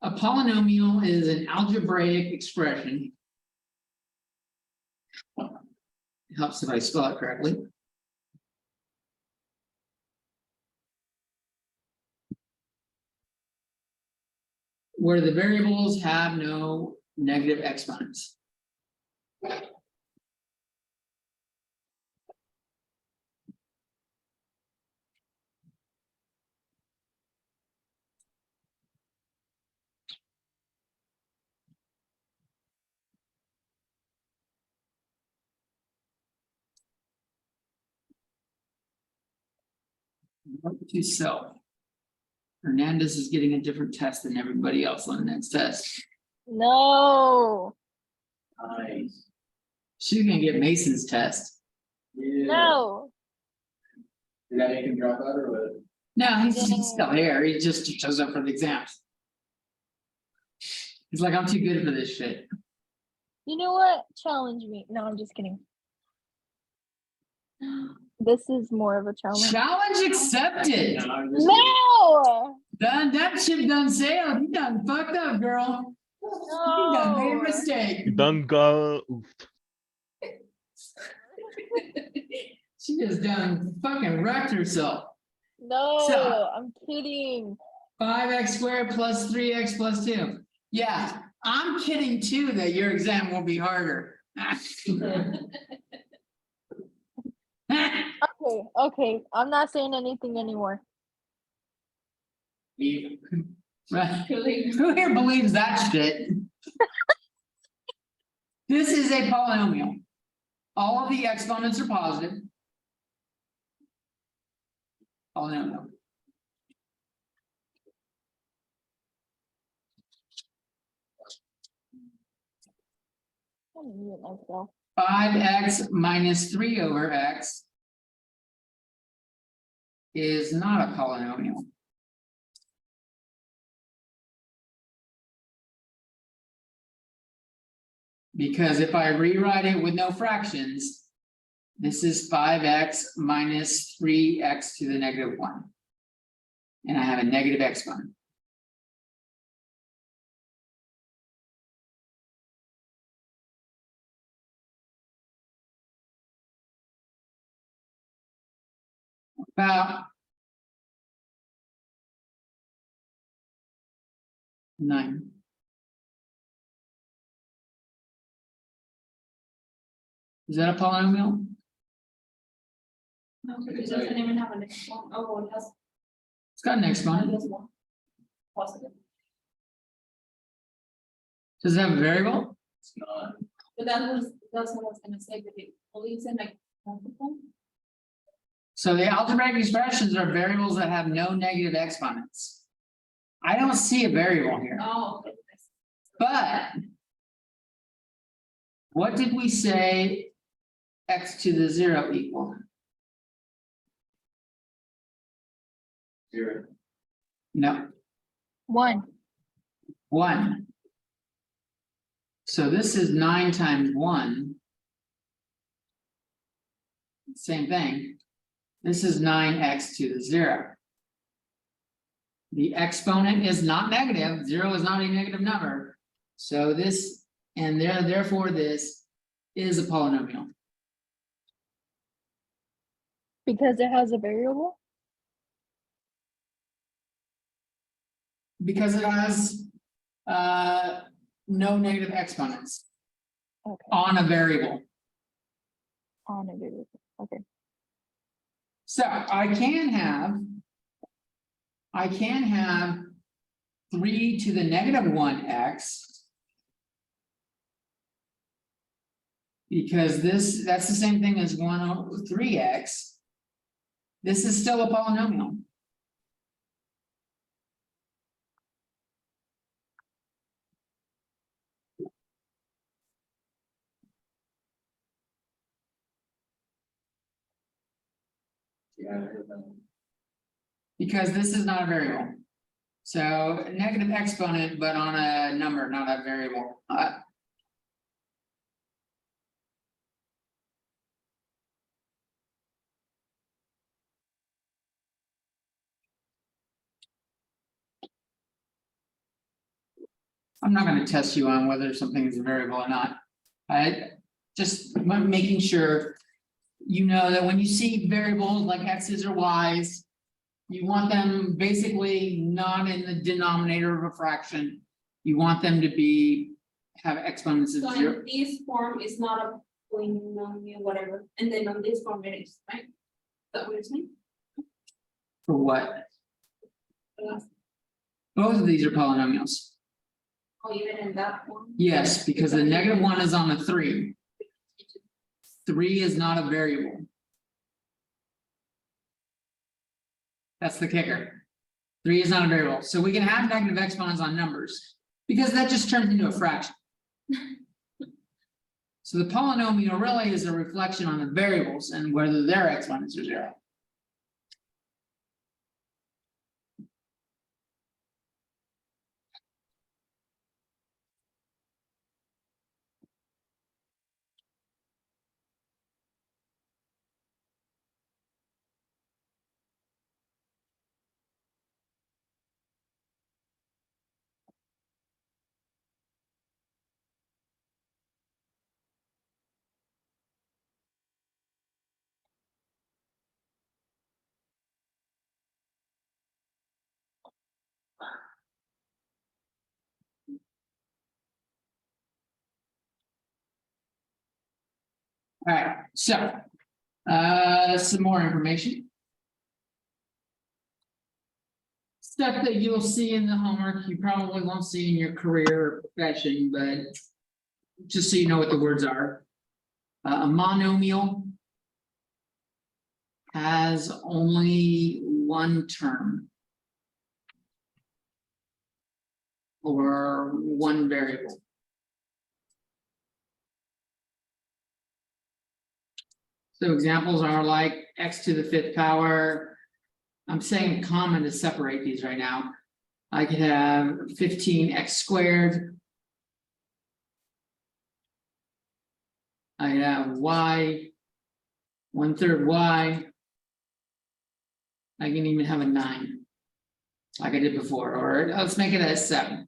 Speaker 1: A polynomial is an algebraic expression. It helps if I spell it correctly. Where the variables have no negative exponents. Note to self. Hernandez is getting a different test than everybody else on the next test.
Speaker 5: No,
Speaker 4: Nice.
Speaker 1: She's gonna get Mason's test.
Speaker 4: Yeah.
Speaker 5: no.
Speaker 4: Did that make him drop out or what?
Speaker 1: No, he's still here. He just shows up for the exams. He's like, I'm too good for this shit.
Speaker 5: You know what? Challenge me. No, I'm just kidding. This is more of a challenge.
Speaker 1: Challenge accepted.
Speaker 4: No, I'm just-
Speaker 5: No!
Speaker 1: Done, that ship done sailed. You done fucked up, girl. You done made a
Speaker 5: No!
Speaker 1: mistake.
Speaker 3: Done go. Oofed.
Speaker 1: She just done fucking wrecked herself.
Speaker 5: No,
Speaker 1: So-
Speaker 5: I'm kidding.
Speaker 1: 5x squared plus 3x plus 2. Yeah, I'm kidding too that your exam will be harder.
Speaker 5: Okay, I'm not saying anything anymore.
Speaker 4: Eve.
Speaker 1: Right.
Speaker 2: Really.
Speaker 1: Who here believes that shit? This is a polynomial. All of the exponents are positive. Polynomial.
Speaker 5: I'm gonna mute myself.
Speaker 1: 5x minus 3 over x is not a polynomial. Because if I rewrite it with no fractions, this is 5x minus 3x to the negative 1. And I have a negative exponent. About 9. Is that a polynomial?
Speaker 2: No, because it doesn't even have an exponent. Oh, it has.
Speaker 1: It's got an
Speaker 2: It
Speaker 1: exponent.
Speaker 2: has one. Positive.
Speaker 1: Does it have a variable?
Speaker 4: It's not.
Speaker 2: But that's what I was gonna say, but it only is in like multiple.
Speaker 1: So the algebraic expressions are variables that have no negative exponents. I don't see a variable here,
Speaker 2: Oh, okay.
Speaker 1: but what did we say x to the 0 equal?
Speaker 4: 0.
Speaker 1: No,
Speaker 5: 1.
Speaker 1: 1. So this is 9 times 1. Same thing. This is 9x to the 0. The exponent is not negative. 0 is not a negative number. So this and therefore this is a polynomial.
Speaker 5: Because it has a variable?
Speaker 1: Because it has no negative exponents
Speaker 5: Okay,
Speaker 1: on a variable.
Speaker 5: on a variable. Okay.
Speaker 1: So I can have 3 to the negative 1x. Because that's the same thing as 1 over 3x. This is still a polynomial.
Speaker 4: Yeah, I heard that.
Speaker 1: Because this is not a variable. So negative exponent, but on a number, not a variable. I'm not going to test you on whether something is a variable or not. I just making sure you know that when you see variables like x's or y's, you want them basically not in the denominator of a fraction. You want them to have exponents of
Speaker 2: So
Speaker 1: 0.
Speaker 2: in this form is not a polynomial, whatever, and then on this form it is, right? Is that what you're saying?
Speaker 1: For what?
Speaker 2: The last-
Speaker 1: Both of these are polynomials.
Speaker 2: Oh, even in that one?
Speaker 1: Yes, because the negative 1 is on a 3. 3 is not a variable. That's the kicker. 3 is not a variable, so we can have negative exponents on numbers, because that just turns into a fraction. So the polynomial really is a reflection on the variables and whether their exponents are 0. All right, so some more information. Stuff that you'll see in the homework, you probably won't see in your career or profession, but just so you know what the words are. A monomial has only one term or one variable. So examples are like x to the 5th power. I'm saying common to separate these right now. I could have 15x squared. I have y, 1/3 y. I can even have a 9, like I did before, or let's make it a 7.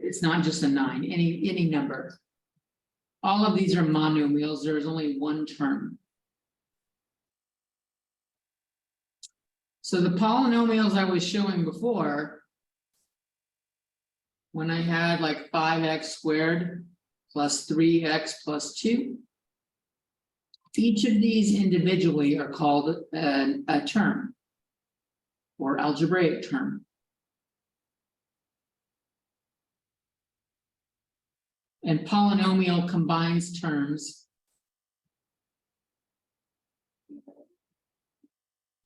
Speaker 1: It's not just a 9, any number. All of these are monomials. There is only one term. So the polynomials I was showing before, when I had like 5x squared plus 3x plus 2, each of these individually are called a term or algebraic term. And polynomial combines terms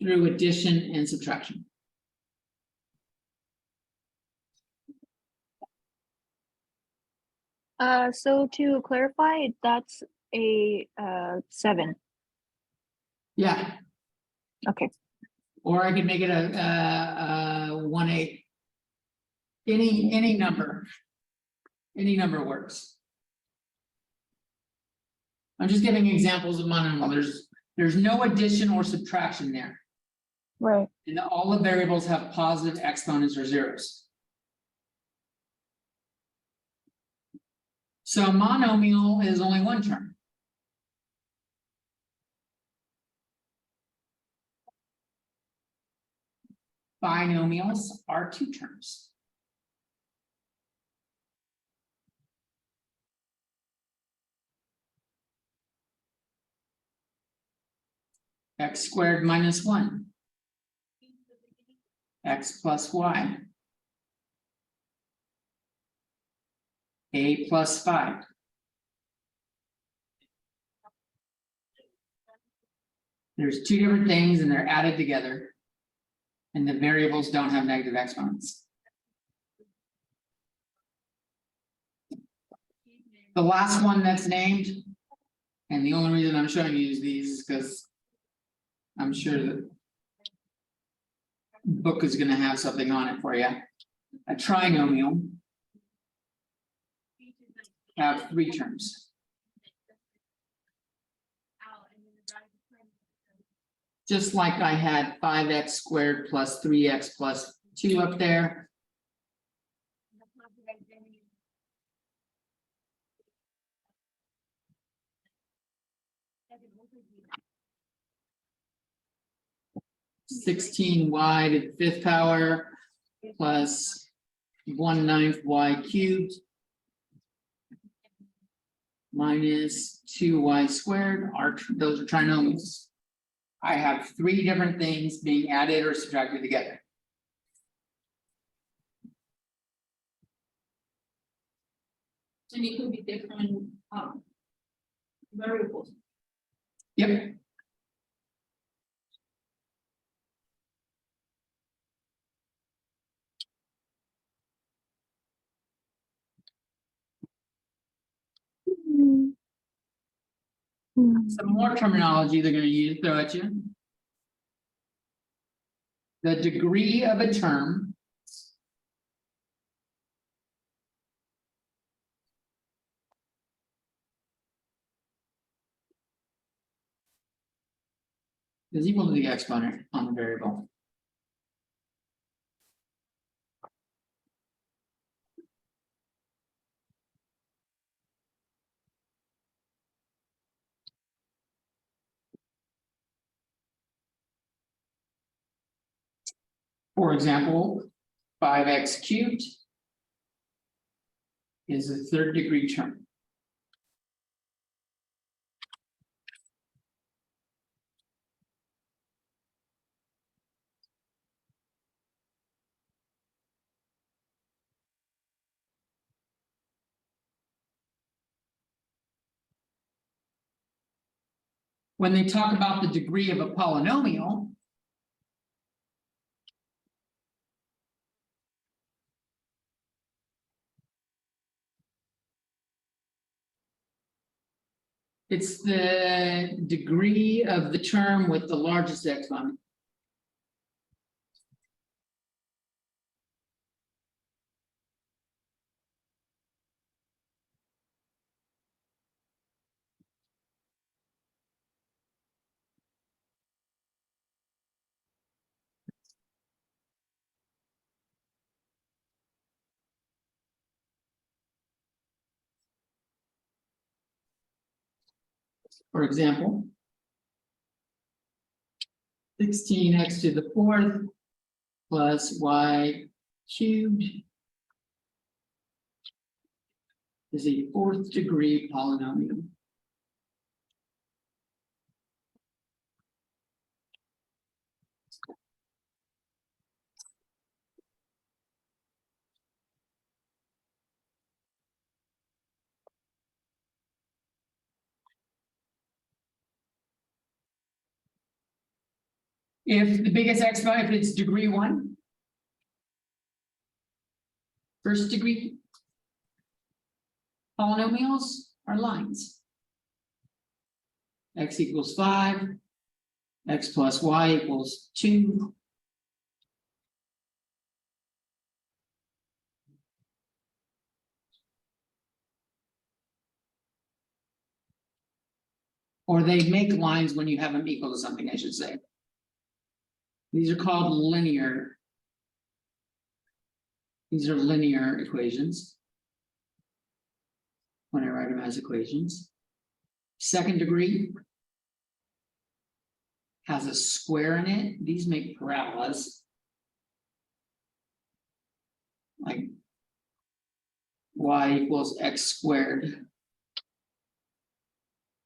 Speaker 1: through addition and subtraction.
Speaker 5: So to clarify, that's a 7.
Speaker 1: Yeah.
Speaker 5: Okay.
Speaker 1: Or I could make it a 1/8. Any number. Any number works. I'm just giving examples of monomial. There's no addition or subtraction there.
Speaker 5: Right.
Speaker 1: And all the variables have positive exponents or zeros. So monomial is only one term. Binomials are 2 terms. X squared minus 1. X plus y. A plus 5. There's 2 different things and they're added together. And the variables don't have negative exponents. The last one that's named, and the only reason I'm showing you these is because I'm sure the book is going to have something on it for you. A trinomial have 3 terms. Just like I had 5x squared plus 3x plus 2 up there. (16y to the 5th power plus 1/9 y cubed minus 2y squared are those are trinomials. I have 3 different things being added or subtracted together.
Speaker 2: And it could be different variables.
Speaker 1: Yep. Some more terminology they're gonna use, throw at you. The degree of a term. Is equal to the exponent on the variable. For example, 5x cubed is a third degree term. When they talk about the degree of a polynomial, it's the degree of the term with the largest exponent. For example, 16x to the fourth plus y cubed is a fourth degree polynomial. If the biggest exponent, if it's degree 1, first degree polynomials are lines. X equals 5, x plus y equals 2. Or they make lines when you have them equal to something, I should say. These are called linear. These are linear equations. When I write them as equations. Second degree has a square in it. These make parabolas. Like y equals x squared.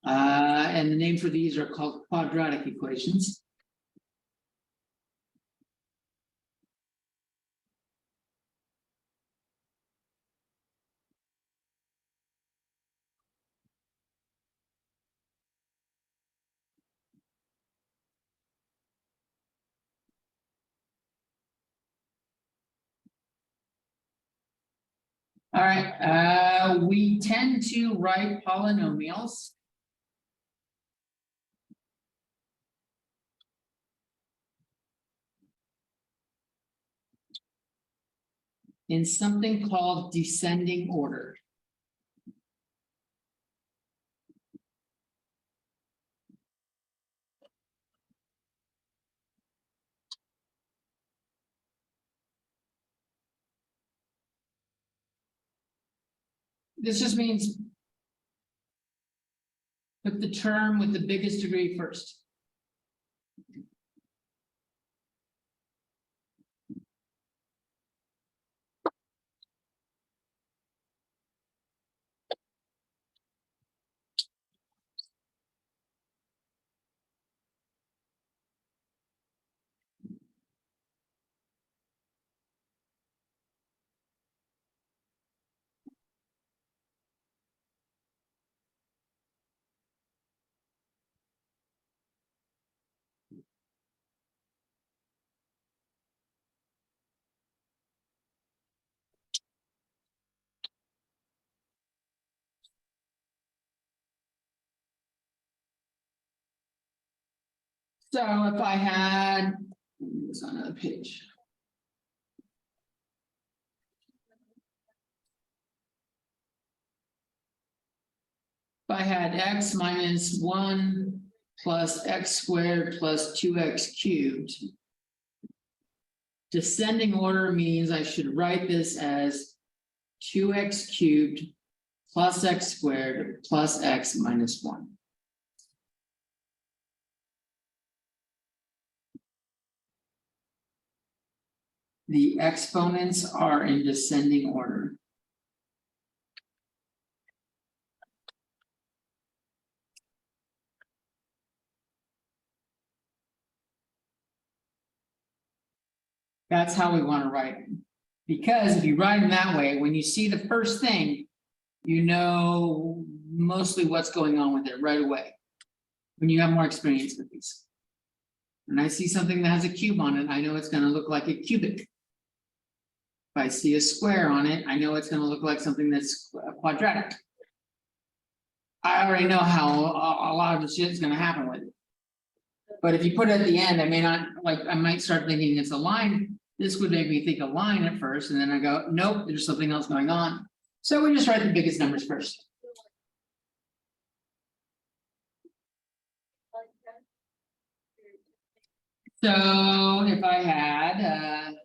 Speaker 1: And the name for these are called quadratic equations. All right, we tend to write polynomials in something called descending order. This just means put the term with the biggest degree first. So if I had, it's on another page. If I had x minus 1 plus x squared plus 2x cubed. Descending order means I should write this as 2x cubed plus x squared plus x minus 1. The exponents are in descending order. That's how we want to write it. Because if you write them that way, when you see the first thing, you know mostly what's going on with it right away. When you have more experience with these. When I see something that has a cube on it, I know it's going to look like a cubic. If I see a square on it, I know it's going to look like something that's quadratic. I already know how a lot of the shit is going to happen with it. But if you put it at the end, I may not, like, I might start thinking it's a line. This would make me think a line at first, and then I go, nope, there's something else going on. So we just write the biggest numbers first. So if I had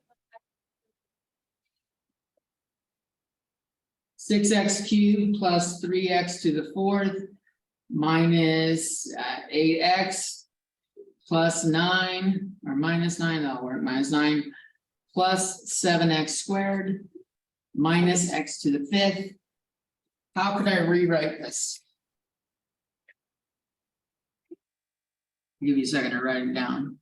Speaker 1: 6x cubed plus 3x to the fourth minus 8x plus 9 or minus 9, that'll work, minus 9 plus 7x squared minus x to the fifth. How could I rewrite this? I'll give you a second to write it down.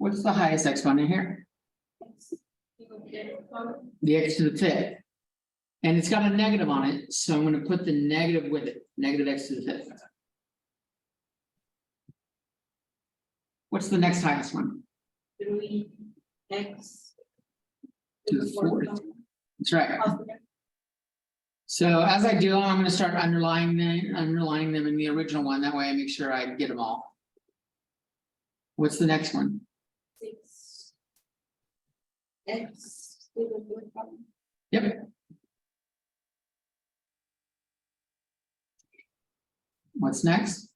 Speaker 1: What's the highest exponent here? The x to the fifth. And it's got a negative on it, so I'm going to put the negative with it, negative x to the fifth. What's the next highest one?
Speaker 2: 3x
Speaker 1: To the fourth. That's right. So as I do, I'm going to start underlining them in the original one. That way I make sure I get them all. What's the next one?
Speaker 2: 6x to the fourth.
Speaker 1: Yep. What's next?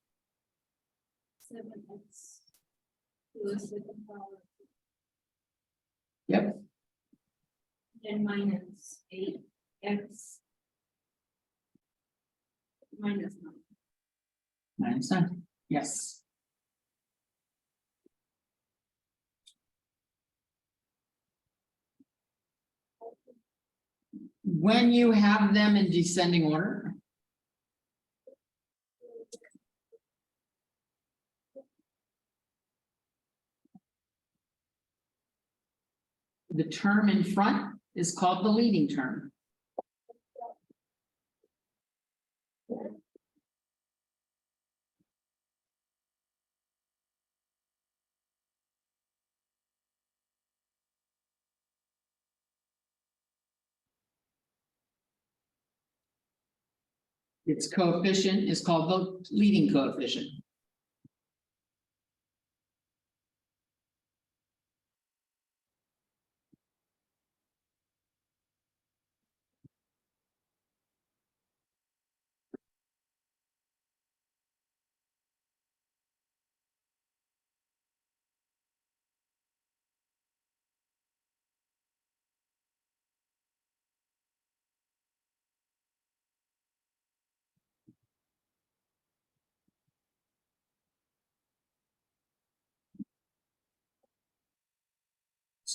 Speaker 2: 7x to the second power.
Speaker 1: Yep.
Speaker 2: Then minus 8x minus 9.
Speaker 1: Minus 9. Yes. When you have them in descending order, the term in front is called the leading term. Its coefficient is called the leading coefficient.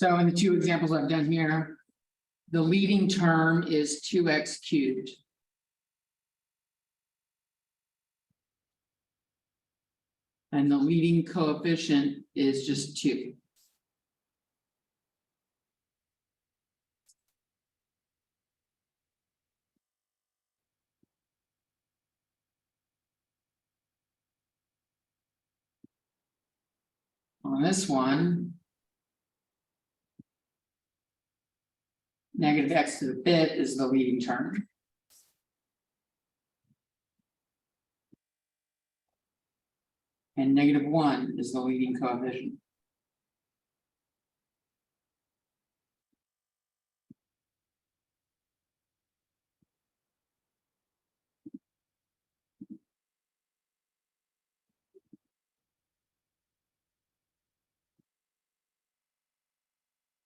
Speaker 1: So in the two examples I've done here, the leading term is 2x cubed. And the leading coefficient is just 2. On this one. Negative x to the fifth is the leading term. And -1 is the leading coefficient.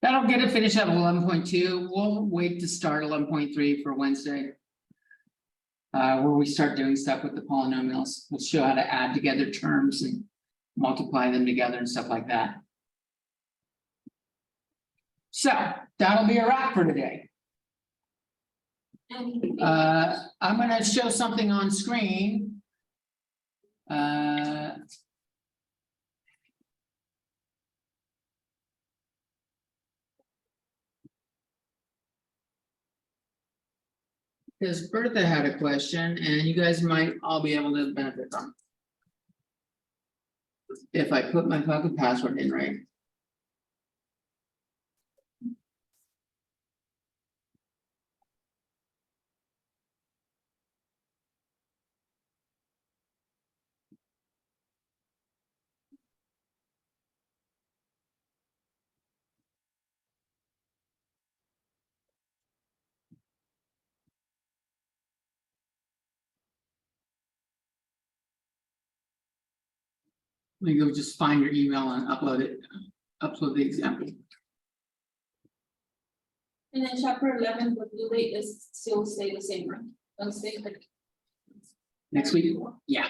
Speaker 1: That'll get it finished at 11.2. We'll wait to start 11.3 for Wednesday. Where we start doing stuff with the polynomials. We'll show how to add together terms and multiply them together and stuff like that. So that'll be a wrap for today.
Speaker 2: And
Speaker 1: I'm gonna show something on screen. Because Bertha had a question and you guys might all be able to benefit from it. If I put my fucking password in right. Let me go just find your email and upload it, upload the example.
Speaker 2: and then chapter 11, the due date is still stay the same, right? Don't stay like.
Speaker 1: Next week, yeah.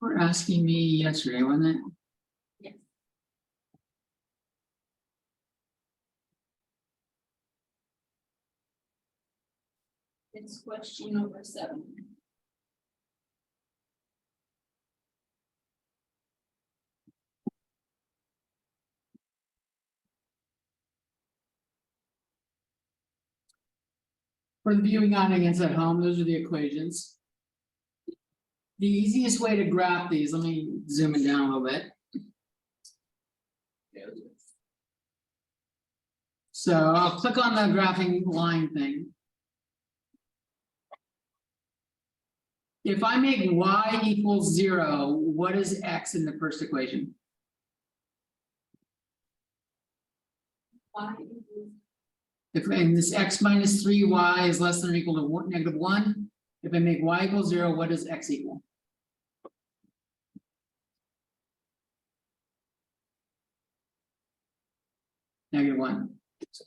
Speaker 1: Were asking me yesterday, wasn't it?
Speaker 2: Yes. It's question number 7.
Speaker 1: For the viewing audience at home, those are the equations. The easiest way to graph these, let me zoom it down a little bit. So I'll click on the graphing line thing. If I make y equals 0, what is x in the first equation?
Speaker 2: Why?
Speaker 1: If and this x minus 3y is less than or equal to -1, if I make y equals 0, what does x equal? -1. So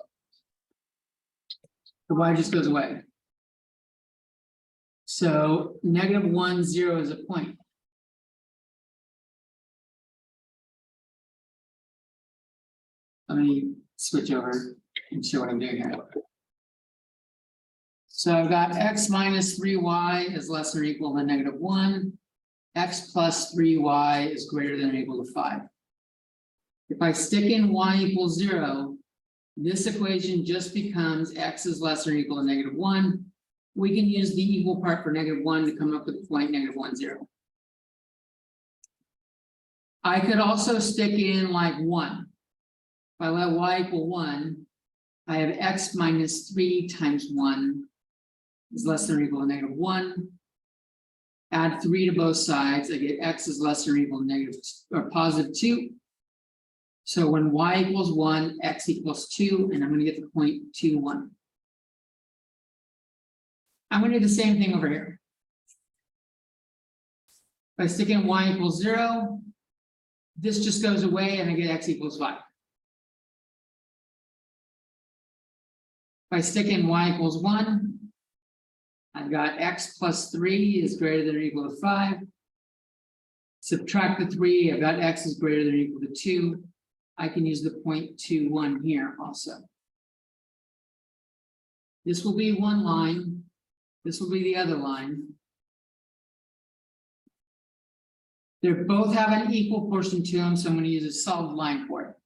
Speaker 1: the y just goes away. So -1, 0 is a point. Let me switch over and show what I'm doing here. So I've got x minus 3y is less than or equal to -1. X plus 3y is greater than or equal to 5. If I stick in y equals 0, this equation just becomes x is less than or equal to -1. We can use the equal part for -1 to come up with the point -1, 0. I could also stick in like 1. If I let y equal 1, I have x minus 3 times 1 is less than or equal to -1. Add 3 to both sides, I get x is less than or equal to negative or positive 2. So when y equals 1, x equals 2, and I'm going to get the point 2, 1. I'm going to do the same thing over here. If I stick in y equals 0, this just goes away and I get x equals 5. If I stick in y equals 1, I've got x plus 3 is greater than or equal to 5. Subtract the 3, I've got x is greater than or equal to 2. I can use the point 2, 1 here also. This will be one line. This will be the other line. They both have an equal portion to them, so I'm going to use a solid line for it.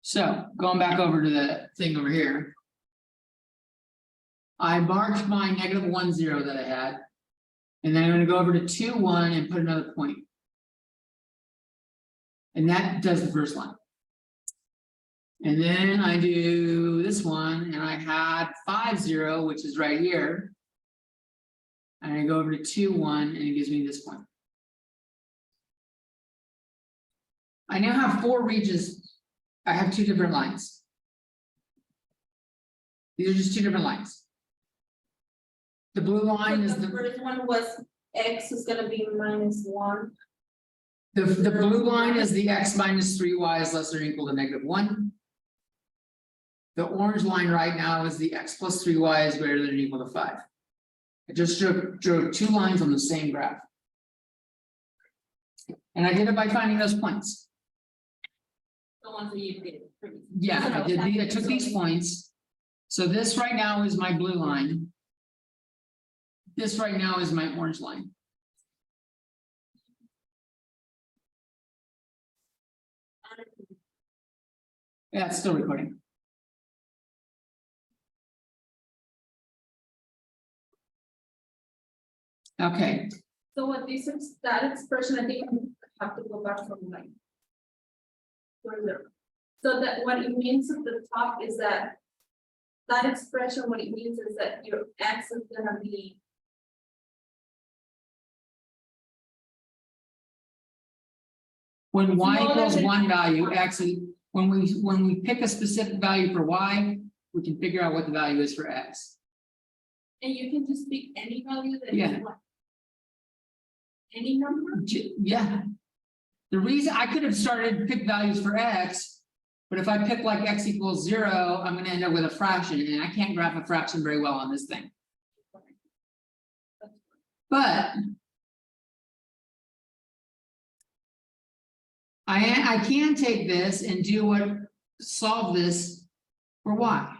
Speaker 1: So going back over to the thing over here. I marked my -1, 0 that I had. And then I'm gonna go over to 2, 1 and put another point. And that does the first line. And then I do this one and I had 5, 0, which is right here. And I go over to 2, 1 and it gives me this point. I now have 4 regions. I have 2 different lines. These are just 2 different lines. The blue line is
Speaker 2: So the
Speaker 1: the
Speaker 2: first one was X is gonna be -1.
Speaker 1: the blue line is the X minus 3y is less than or equal to -1. The orange line right now is the X plus 3y is greater than or equal to 5. I just drew 2 lines on the same graph. And I did it by finding those points.
Speaker 2: The ones that you did.
Speaker 1: Yeah, I took these points. So this right now is my blue line. This right now is my orange line. Yeah, it's still recording. Okay,
Speaker 2: So what this is, that expression, I think I have to go back from like. Further. So that what it means at the top is that. That expression, what it means is that your X is gonna be.
Speaker 1: when y
Speaker 2: Smaller
Speaker 1: equals
Speaker 2: than
Speaker 1: 1 value,
Speaker 2: X.
Speaker 1: x, when we pick a specific value for y, we can figure out what the value is for x.
Speaker 2: And you can just pick any value that
Speaker 1: Yeah.
Speaker 2: you want. Any number?
Speaker 1: Yeah. The reason I could have started pick values for x, but if I pick like x equals 0, I'm gonna end up with a fraction, and I can't graph a fraction very well on this thing. But I can take this and solve this for y.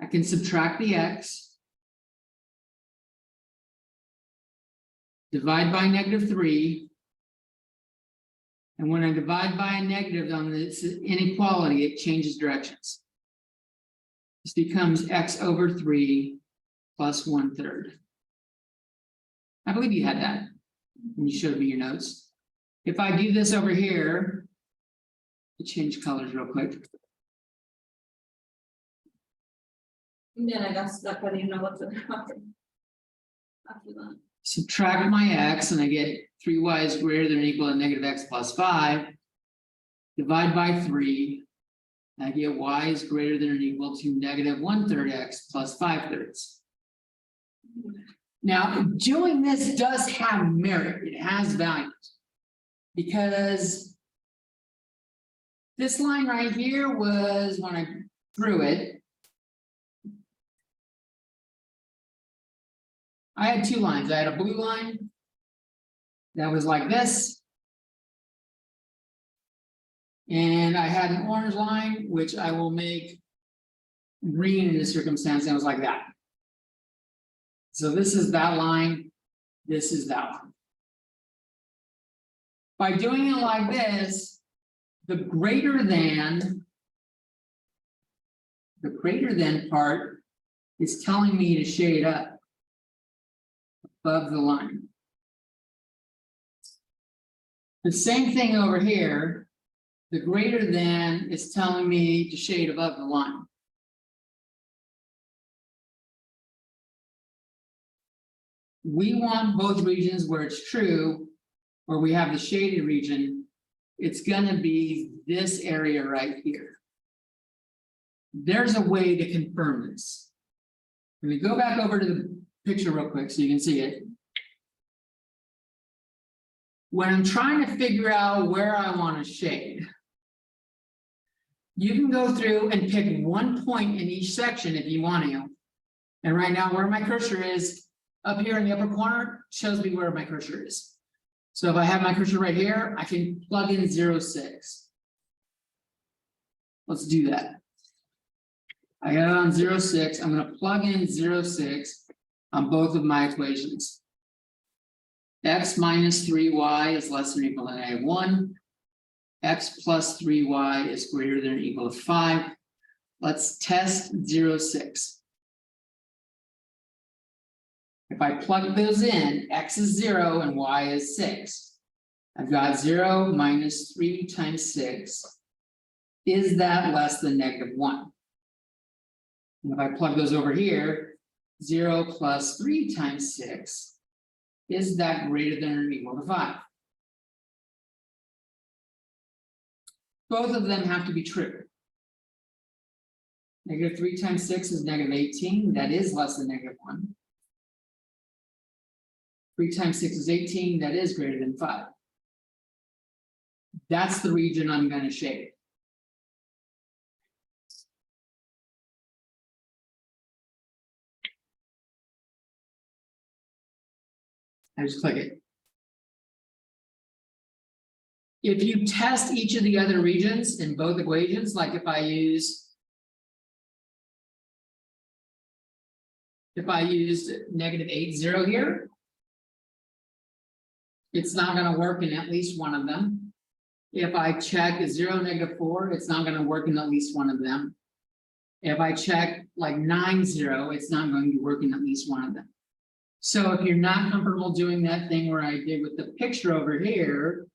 Speaker 1: I can subtract the x. Divide by -3. And when I divide by a negative on this inequality, it changes directions. This becomes x over 3 plus 1/3. I believe you had that when you showed me your notes. If I do this over here, it change colors real quick.
Speaker 2: And then I got stuck, I didn't know what to happen. After that.
Speaker 1: Subtract my x and I get 3y is greater than or equal to -x plus 5. Divide by 3. I get y is greater than or equal to -1/3 x plus 5/3. Now, doing this does have merit, it has values. Because this line right here was when I drew it. I had 2 lines. I had a blue line that was like this. And I had an orange line, which I will make green in this circumstance, and it was like that. So this is that line, this is that one. By doing it like this, the greater than part is telling me to shade up above the line. The same thing over here, the greater than is telling me to shade above the line. We want both regions where it's true, where we have the shaded region, it's gonna be this area right here. There's a way to confirm this. Let me go back over to the picture real quick so you can see it. When I'm trying to figure out where I want to shade, you can go through and pick one point in each section if you want to. And right now where my cursor is, up here in the upper corner, shows me where my cursor is. So if I have my cursor right here, I can plug in 0.6. Let's do that. I got it on 0.6. I'm going to plug in 0.6 on both of my equations. X minus 3y is less than or equal to -1. X plus 3y is greater than or equal to 5. Let's test 0.6. If I plug those in, X is 0 and Y is 6. I've got 0 minus 3 times 6. Is that less than -1? And if I plug those over here, 0 plus 3 times 6, is that greater than or equal to 5? Both of them have to be true. -3 times 6 is -18, that is less than -1. 3 times 6 is 18, that is greater than 5. That's the region I'm going to shade. I just click it. If you test each of the other regions in both equations, like if I used -8, 0 here, it's not going to work in at least one of them. If I check 0, -4, it's not going to work in at least one of them. If I check like 9, 0, it's not going to work in at least one of them. So if you're not comfortable doing that thing where I did with the picture over here,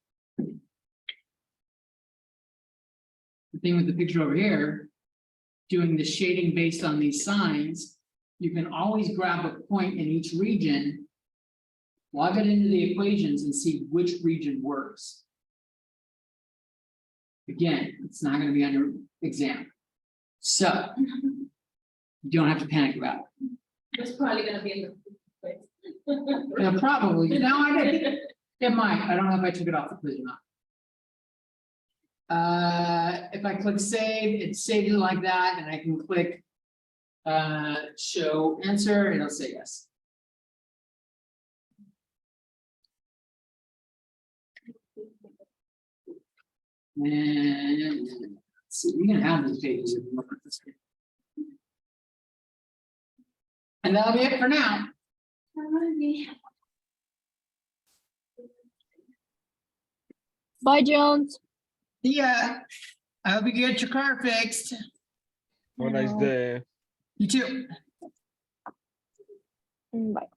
Speaker 1: doing the shading based on these signs, you can always grab a point in each region, plug it into the equations and see which region works. Again, it's not going to be on your exam. So you don't have to panic about it.
Speaker 2: It's probably gonna be in the place.
Speaker 1: Yeah, probably. No, I did. It might. I don't know if I took it off the quiz or not. If I click save, it's saved it like that, and I can click show answer, and it'll say yes. And let's see, we can have these pages if you look at this. And that'll be it for now.
Speaker 5: Bye, Jones.
Speaker 1: Yeah. I hope you get your car fixed.
Speaker 3: Have a nice
Speaker 5: No.
Speaker 3: day.
Speaker 1: You too.
Speaker 5: Bye.